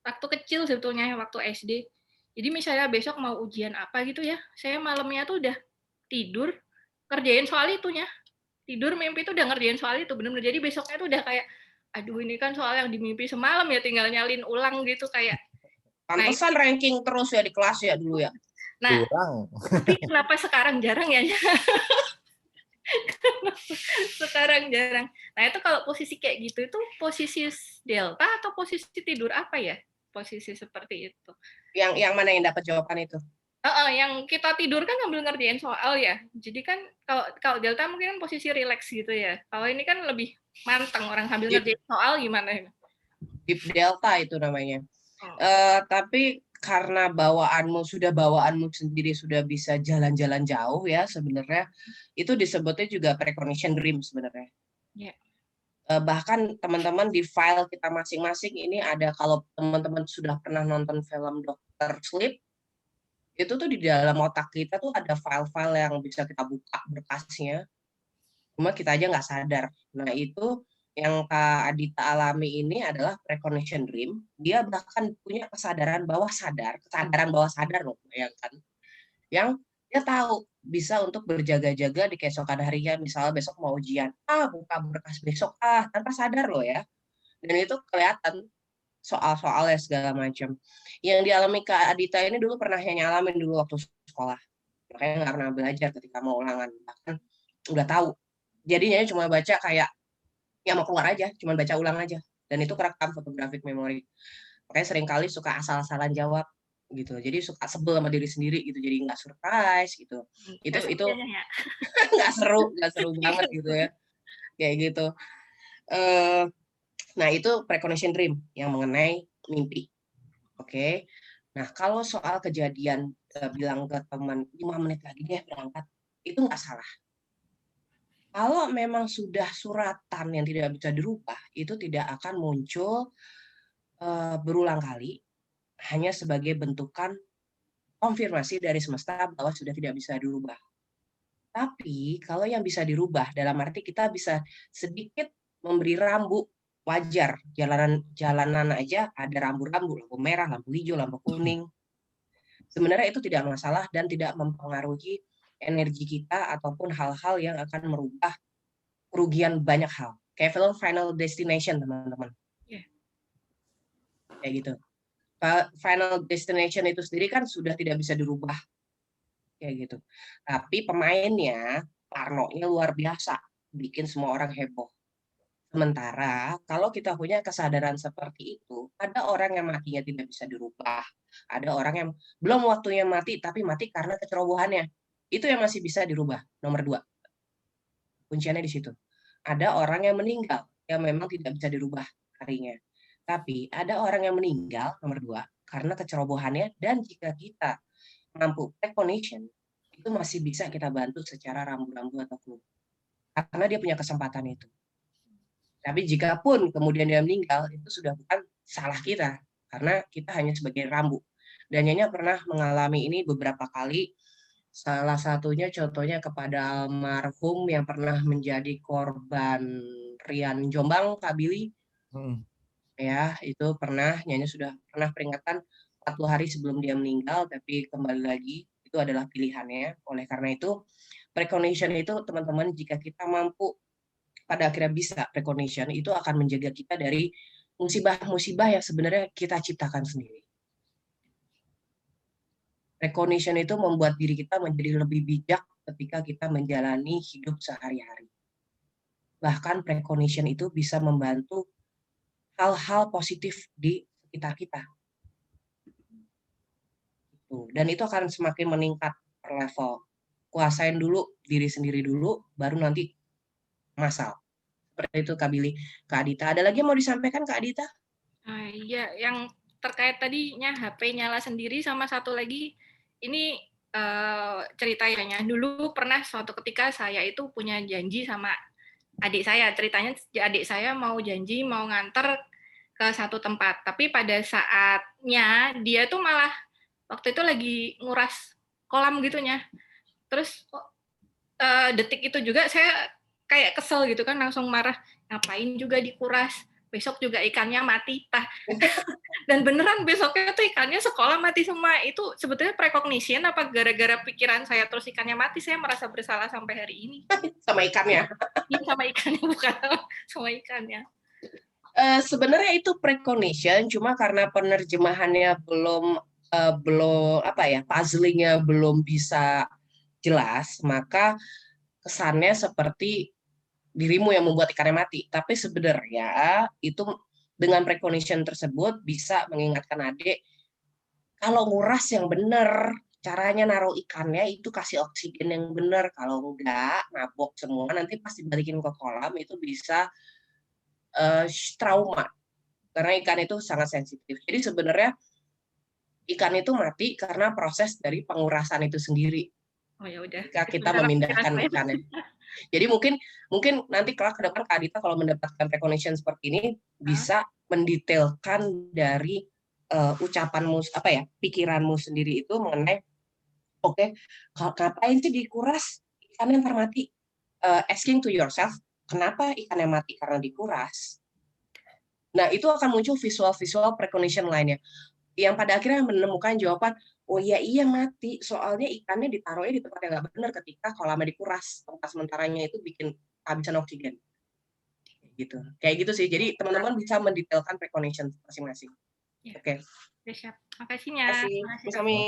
waktu kecil sebetulnya, waktu SD. Jadi misalnya besok mau ujian apa gitu ya, saya malamnya tuh udah tidur kerjain soal itunya. Tidur mimpi tuh udah ngerjain soal itu bener-bener. Jadi besoknya tuh udah kayak aduh ini kan soal yang dimimpi semalam ya, tinggal nyalin ulang gitu kayak. Nah, Pantesan ranking terus ya di kelas ya dulu ya. nah Kurang. tapi kenapa sekarang jarang ya? Sekarang jarang. Nah itu kalau posisi kayak gitu itu posisi delta atau posisi tidur apa ya? Posisi seperti itu. Yang mana yang dapat jawaban itu? Yang kita tidur kan sambil ngerjain soal ya. Jadi kan kalau delta mungkin kan posisi relax gitu ya. Kalau ini kan lebih manteng orang sambil ngerjain soal gimana? Deep delta itu namanya. Tapi karena bawaanmu sendiri sudah bisa jalan-jalan jauh ya sebenarnya, itu disebutnya juga precognition dream sebenarnya. Yeah. Bahkan teman-teman di file kita masing-masing ini ada, kalau teman-teman sudah pernah nonton film Dr. Sleep, itu tuh di dalam otak kita tuh ada file-file yang bisa kita buka berkasnya, cuma kita aja nggak sadar. Nah itu yang Kak Adita alami ini adalah precognition dream. Dia bahkan punya kesadaran bawah sadar loh, bayangkan. Yang dia tahu bisa untuk berjaga-jaga di keesokan harinya, misalnya besok mau ujian, buka berkas besok, tanpa sadar loh ya. Dan itu kelihatan soal-soalnya segala macam. Yang dialami Kak Adita ini dulu pernah nyalamin dulu waktu sekolah. Makanya nggak pernah belajar ketika mau ulangan. Bahkan udah tahu. Jadinya cuma baca kayak ya mau keluar aja, cuma baca ulang aja. Dan itu kerekam photographic memory. Makanya seringkali suka asal-asalan jawab gitu. Jadi suka sebel sama diri sendiri gitu. Jadi nggak surprise gitu. Itu nggak seru banget gitu ya. Kayak gitu. Nah, itu precognition dream yang mengenai mimpi. Oke. Nah, kalau soal kejadian bilang ke teman 5 menit lagi deh berangkat, itu nggak salah. Kalau memang sudah suratan yang tidak bisa dirubah, itu tidak akan muncul berulang kali, hanya sebagai bentukan konfirmasi dari semesta bahwa sudah tidak bisa dirubah. Tapi kalau yang bisa dirubah, dalam arti kita bisa sedikit memberi rambu, wajar. Jalanan aja ada rambu-rambu, lampu merah, lampu hijau, lampu kuning. Sebenarnya itu tidak masalah dan tidak mempengaruhi energi kita ataupun hal-hal yang akan merubah kerugian banyak hal. Kayak film Final Destination, teman-teman. Yeah. Kayak gitu. Final Destination itu sendiri kan sudah tidak bisa dirubah. Kayak gitu. Tapi pemainnya, parnonya luar biasa. Bikin semua orang heboh. Sementara kalau kita punya kesadaran seperti itu, ada orang yang matinya tidak bisa dirubah. Ada orang yang belum waktunya mati, tapi mati karena kecerobohannya. Itu yang masih bisa dirubah. Nomor 2. Kunciannya di situ. Ada orang yang meninggal, yang memang tidak bisa dirubah harinya. Tapi ada orang yang meninggal, nomor 2, karena kecerobohannya, dan jika kita mampu precognition, itu masih bisa kita bantu secara rambu-rambu atau clue. Karena dia punya kesempatan itu. Tapi jika pun kemudian dia meninggal, itu sudah bukan salah kita, karena kita hanya sebagai rambu. Dan Nyonya pernah mengalami ini beberapa kali, salah satunya contohnya kepada almarhum yang pernah menjadi korban Rian Jombang, Kak Billy. Ya, itu pernah, Nyonya sudah pernah peringatan 40 hari sebelum dia meninggal, tapi kembali lagi, itu adalah pilihannya. Oleh karena itu, precognition itu teman-teman, jika kita mampu pada akhirnya bisa precognition, itu akan menjaga kita dari musibah-musibah yang sebenarnya kita ciptakan sendiri. Precognition itu membuat diri kita menjadi lebih bijak ketika kita menjalani hidup sehari-hari. Bahkan precognition itu bisa membantu hal-hal positif di sekitar kita. Dan itu akan semakin meningkat per level. Kuasain dulu diri sendiri dulu, baru nanti massal. Seperti itu Kak Billy. Kak Adita, ada lagi yang mau disampaikan Kak Adita? Iya, yang terkait tadinya HP nyala sendiri, sama satu lagi ini ceritanya. Dulu pernah suatu ketika saya itu punya janji sama adik saya. Ceritanya adik saya mau janji mau nganter ke satu tempat, tapi pada saatnya dia tuh malah waktu itu lagi nguras kolam gitunya. Terus detik itu juga saya kayak kesel gitu kan, langsung marah, ngapain juga dikuras, besok juga ikannya mati, Tah. Dan beneran besoknya tuh ikannya sekolah mati semua. Itu sebetulnya precognition apa gara-gara pikiran saya terus ikannya mati, saya merasa bersalah sampai hari ini. Sama ikannya. Iya, sama ikannya, bukan sama ikannya. Sebenarnya itu precognition, cuma karena penerjemahannya belum puzzlingnya belum bisa jelas, maka kesannya seperti dirimu yang membuat ikannya mati. Tapi sebenarnya itu dengan precognition tersebut bisa mengingatkan adik, kalau nguras yang benar, caranya naruh ikannya itu kasih oksigen yang benar. Kalau enggak, nabok semua, nanti pas dibalikin ke kolam itu bisa trauma. Karena ikan itu sangat sensitif. Jadi sebenarnya ikan itu mati karena proses dari pengurasan itu sendiri. Oh ya udah. Ketika kita memindahkan ikannya. Jadi mungkin nanti kelak ke depan Kak Adita kalau mendapatkan precognition seperti ini bisa mendetailkan dari ucapanmu pikiranmu sendiri itu mengenai oke, ngapain sih dikuras ikannya ntar mati? Asking to yourself, kenapa ikannya mati karena dikuras? Nah, itu akan muncul visual-visual precognition lainnya yang pada akhirnya menemukan jawaban, oh iya mati, soalnya ikannya ditaruhnya di tempat yang nggak benar ketika kolamnya dikuras, tempat sementaranya itu bikin kehabisan oksigen. Gitu. Kayak gitu sih. Jadi teman-teman bisa mendetailkan precognition masing-masing. Ya. Oke. Oke, siap. Makasihnya. Makasih. Kami.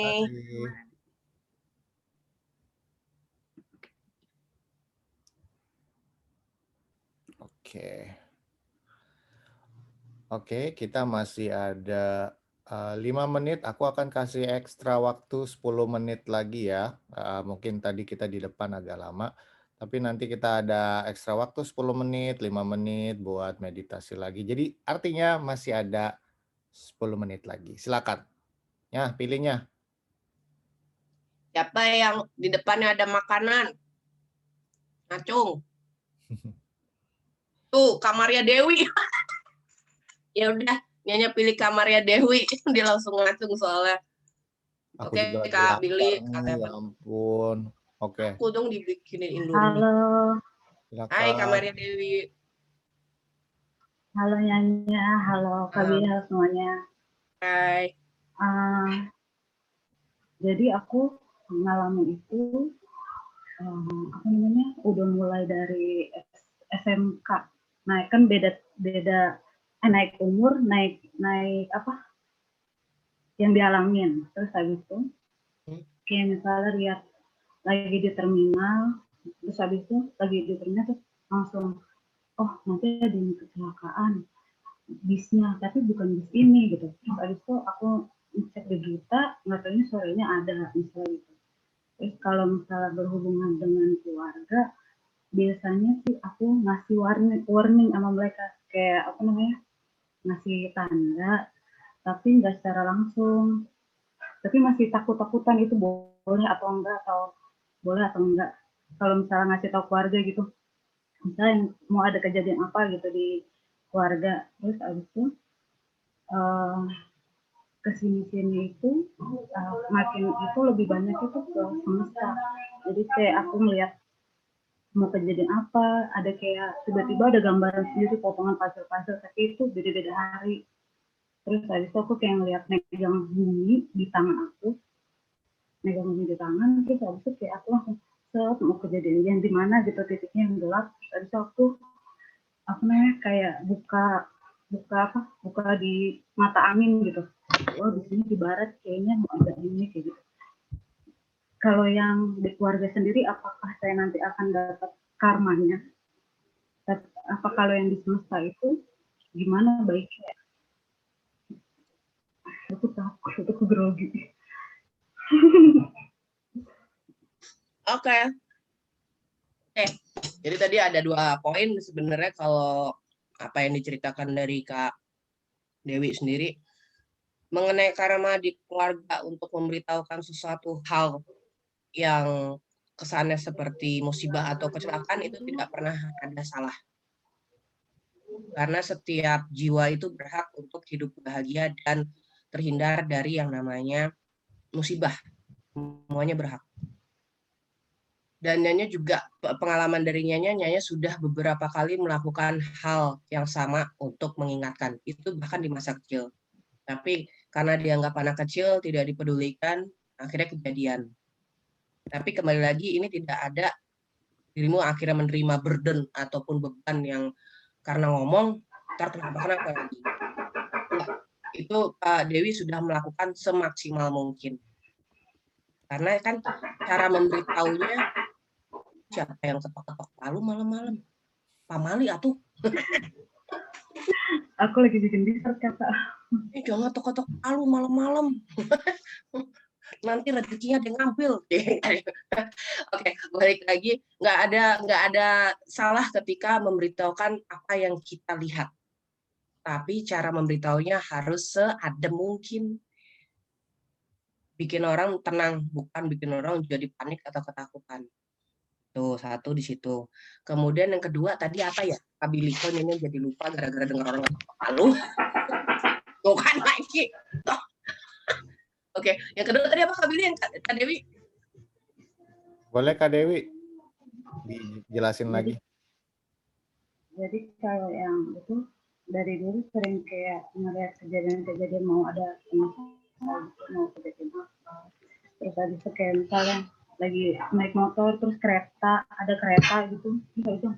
Oke, kita masih ada 5 menit. Aku akan kasih ekstra waktu 10 menit lagi ya. Mungkin tadi kita di depan agak lama, tapi nanti kita ada ekstra waktu 10 menit, 5 menit buat meditasi lagi. Jadi artinya masih ada 10 menit lagi. Silakan. Ya, pilihnya. Siapa yang di depannya ada makanan? Ngacung. Tuh, kamarnya Dewi. Ya udah, Nyanya pilih kamarnya Dewi. Dia langsung ngacung soalnya. Aku Oke, juga Kak Billy. ya ampun. Oke. Aku dong dibikinin Indomie. Halo. Silakan. Hai, kamarnya Dewi. Halo Nyanya, halo Kak Billy, halo semuanya. Hai. Jadi aku mengalami itu udah mulai dari SMK. Naik kan beda naik umur, naik yang dialamin. Terus habis itu kayak misalnya lihat lagi di terminal, terus habis itu lagi di terminal terus langsung nanti ada yang kecelakaan bisnya, tapi bukan bis ini gitu. Terus habis itu aku ngecek di berita, nggak tahunya sorenya ada misalnya gitu. Terus kalau misalnya berhubungan dengan keluarga, biasanya sih aku ngasih warning sama mereka, kayak ngasih tanda, tapi nggak secara langsung. Tapi masih takut-takutan itu boleh atau enggak, kalau misalnya ngasih tahu keluarga gitu, misalnya mau ada kejadian apa gitu di keluarga, terus abis itu kesini-sini itu makin itu lebih banyak itu ke semesta. Jadi kayak aku ngeliat mau kejadian apa, ada kayak tiba-tiba ada gambaran sendiri, potongan puzzle-puzzle, tapi itu beda-beda hari. Terus habis itu aku kayak ngeliat megang bumi di tangan aku, terus habis itu kayak aku langsung mau kejadian yang di mana gitu, titiknya yang gelap. Terus habis itu aku kayak buka di mata angin gitu. Di sini di barat kayaknya mau ada ini kayak gitu. Kalau yang di keluarga sendiri, apakah saya nanti akan dapat karmanya? Apa kalau yang di semesta itu gimana baiknya? Aku takut, aku grogi. Oke. Jadi tadi ada 2 poin sebenarnya kalau apa yang diceritakan dari Kak Dewi sendiri mengenai karma di keluarga untuk memberitahukan sesuatu hal yang kesannya seperti musibah atau kecelakaan itu tidak pernah ada salah. Karena setiap jiwa itu berhak untuk hidup bahagia dan terhindar dari yang namanya musibah. Semuanya berhak. Dan Nyanya juga pengalaman dari Nyanya sudah beberapa kali melakukan hal yang sama untuk mengingatkan. Itu bahkan di masa kecil. Tapi karena dianggap anak kecil, tidak dipedulikan, akhirnya kejadian. Tapi kembali lagi ini tidak ada dirimu akhirnya menerima burden ataupun beban yang karena ngomong, ntar kenapa lagi. Itu Pak Dewi sudah melakukan semaksimal mungkin. Karena kan cara memberitahunya, siapa yang ketok-ketok palu malam-malam? Pak Mali atuh. Aku lagi bikin dessert, Kakak. Jangan ketok-ketok palu malam-malam. Nanti rezekinya dia ngambil. Oke, balik lagi. Nggak ada salah ketika memberitahukan apa yang kita lihat. Tapi cara memberitahunya harus seadem mungkin. Bikin orang tenang, bukan bikin orang jadi panik atau ketakutan. Tuh, satu di situ. Kemudian yang kedua tadi apa ya? Kabiliko ini jadi lupa gara-gara dengar orang ketok palu. Bukan lagi. Oke, yang kedua tadi apa Kak Billy, yang Kak Dewi? Boleh Kak Dewi dijelasin lagi. Jadi kalau yang itu dari dulu sering kayak ngeliat kejadian-kejadian mau ada mau kejadian apa. Terus habis itu kayak misalnya lagi naik motor terus ada kereta gitu, terus itu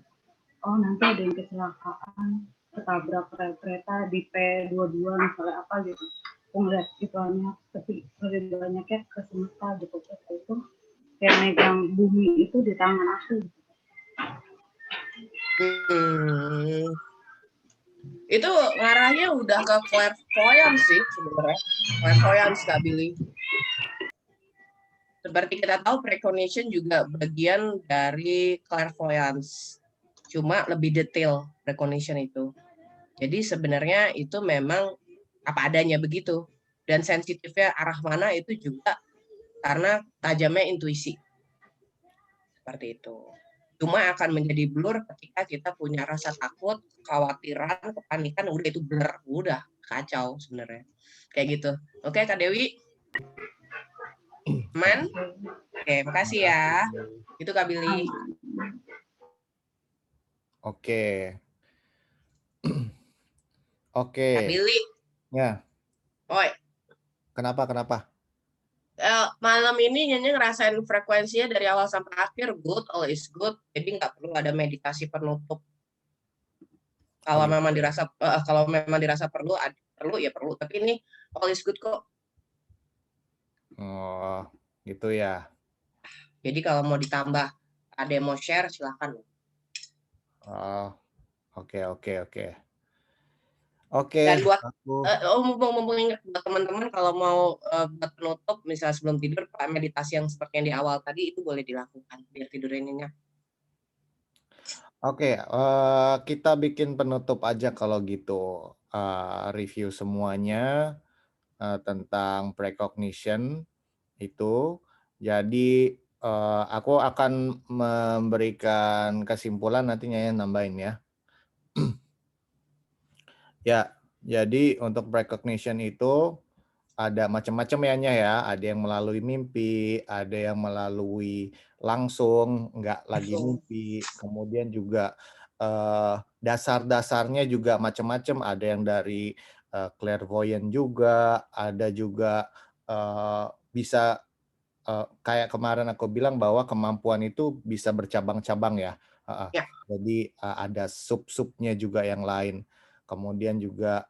nanti ada yang kecelakaan, ketabrak kereta di P22 misalnya apa gitu. Aku ngeliat ituannya, tapi lebih banyaknya ke semesta gitu. Itu kayak megang bumi itu di tangan aku. Itu ngarahnya udah ke clairvoyance sih sebenarnya. Clairvoyance Kak Billy. Seperti kita tahu precognition juga bagian dari clairvoyance. Cuma lebih detail precognition itu. Jadi sebenarnya itu memang apa adanya begitu. Dan sensitifnya arah mana itu juga karena tajamnya intuisi. Seperti itu. Cuma akan menjadi blur ketika kita punya rasa takut, kekhawatiran, kepanikan, udah itu blur, udah kacau sebenarnya. Kayak gitu. Oke, Kak Dewi. Aman? Oke, makasih ya. Itu Kak Billy. Oke. Oke. Kak Billy. Ya. Oi. Kenapa? Malam ini Nyonya ngerasain frekuensinya dari awal sampai akhir good, all is good. Jadi nggak perlu ada meditasi penutup. Kalau memang dirasa perlu ya perlu. Tapi ini all is good kok. Oh, gitu ya. Jadi kalau mau ditambah, ada yang mau share silakan. Oh, oke. Dan buat mumpung ingat buat teman-teman kalau mau buat penutup misalnya sebelum tidur meditasi yang seperti yang di awal tadi itu boleh dilakukan biar tidurnya nyenyak. Oke, kita bikin penutup aja kalau gitu. Review semuanya tentang precognition itu. Jadi aku akan memberikan kesimpulan, nantinya ya nambahin ya. Ya, jadi untuk precognition itu ada macam-macam ya. Ada yang melalui mimpi, ada yang melalui langsung, nggak lagi mimpi. Kemudian juga dasar-dasarnya juga macam-macam. Ada yang dari clairvoyant juga, ada juga bisa kayak kemarin aku bilang bahwa kemampuan itu bisa bercabang-cabang ya. Jadi ada sub-subnya juga yang lain. Kemudian juga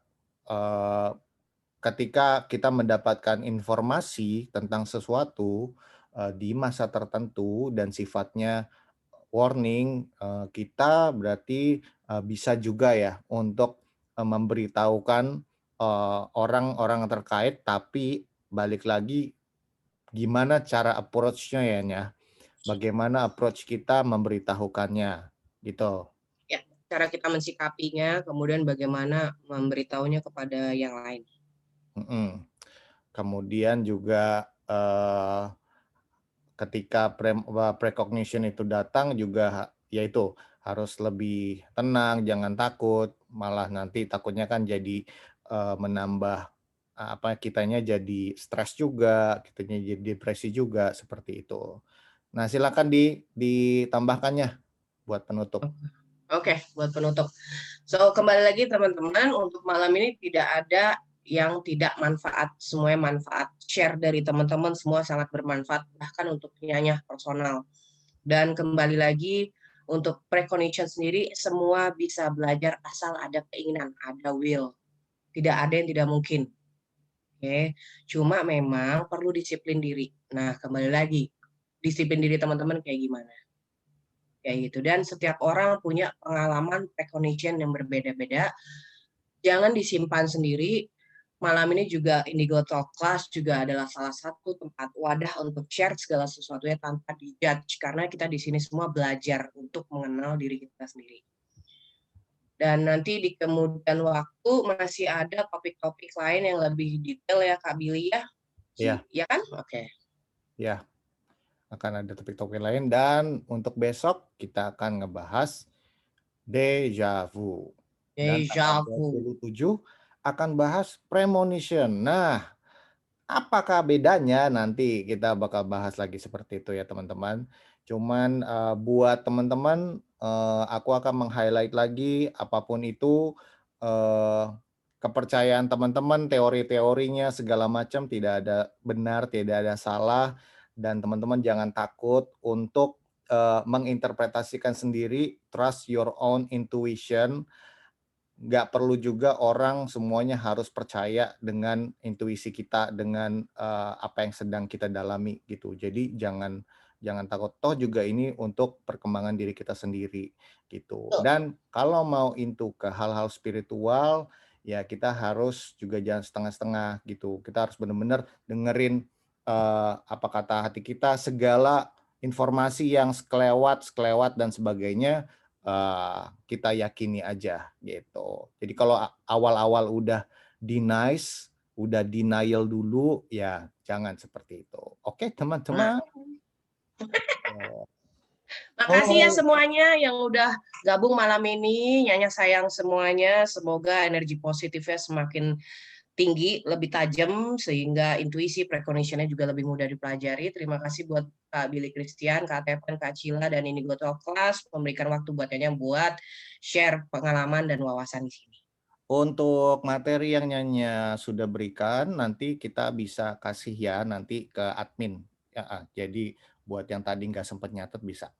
ketika kita mendapatkan informasi tentang sesuatu di masa tertentu dan sifatnya warning, kita berarti bisa juga ya untuk memberitahukan orang-orang terkait, tapi balik lagi gimana cara approach-nya ya, bagaimana approach kita memberitahukannya gitu. Ya, cara kita mensikapinya, kemudian bagaimana memberitahunya kepada yang lain. Kemudian juga ketika precognition itu datang juga yaitu harus lebih tenang, jangan takut, malah nanti takutnya kan jadi menambah kitanya jadi stres juga, kitanya jadi depresi juga seperti itu. Nah, silakan ditambahkannya buat penutup. Oke, buat penutup. So, kembali lagi teman-teman, untuk malam ini tidak ada yang tidak manfaat, semuanya manfaat. Share dari teman-teman semua sangat bermanfaat, bahkan untuk nyanya personal. Dan kembali lagi, untuk precognition sendiri, semua bisa belajar asal ada keinginan, ada will. Tidak ada yang tidak mungkin. Oke, cuma memang perlu disiplin diri. Nah, kembali lagi, disiplin diri teman-teman kayak gimana? Kayak gitu. Dan setiap orang punya pengalaman precognition yang berbeda-beda. Jangan disimpan sendiri. Malam ini juga Indigo Talk Class juga adalah salah satu tempat wadah untuk share segala sesuatunya tanpa dijudge, karena kita di sini semua belajar untuk mengenal diri kita sendiri. Dan nanti di kemudian waktu masih ada topik-topik lain yang lebih detail ya Kak Billy ya? Iya. Ya kan? Oke. Ya, akan ada topik-topik lain, dan untuk besok kita akan ngebahas déjà vu. Dan Déjà tanggal vu. 27 akan bahas premonition. Nah, apakah bedanya? Nanti kita bakal bahas lagi seperti itu ya teman-teman. Cuman buat teman-teman, aku akan meng-highlight lagi apapun itu, kepercayaan teman-teman, teori-teorinya segala macam, tidak ada benar, tidak ada salah, dan teman-teman jangan takut untuk menginterpretasikan sendiri. Trust your own intuition. Nggak perlu juga orang semuanya harus percaya dengan intuisi kita, dengan apa yang sedang kita dalami gitu. Jadi jangan takut, toh juga ini untuk perkembangan diri kita sendiri gitu. Dan kalau mau into ke hal-hal spiritual, ya kita harus juga jangan setengah-setengah gitu. Kita harus benar-benar dengerin apa kata hati kita, segala informasi yang sekelewat dan sebagainya. Kita yakini aja gitu. Jadi kalau awal-awal udah denial dulu, ya jangan seperti itu. Oke teman-teman. Makasih ya semuanya yang udah gabung malam ini. Nyanya sayang semuanya. Semoga energi positifnya semakin tinggi, lebih tajam, sehingga intuisi precognition-nya juga lebih mudah dipelajari. Terima kasih buat Kak Billy Christian, Kak Tepen, Kak Cila, dan Indigo Talk Class memberikan waktu buat Nyanya buat share pengalaman dan wawasan di sini. Untuk materi yang Nyanya sudah berikan, nanti kita bisa kasih ya nanti ke admin. Ya, jadi buat yang tadi nggak sempat nyatet bisa.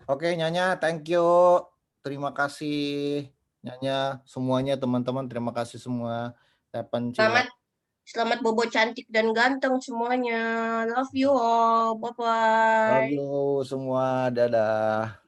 Oke Nyanya, thank you. Terima kasih Nyanya, semuanya teman-teman, terima kasih semua. Tepen, Cila. Selamat bobo cantik dan ganteng semuanya. Love you all. Bye-bye. Love you semua. Dadah.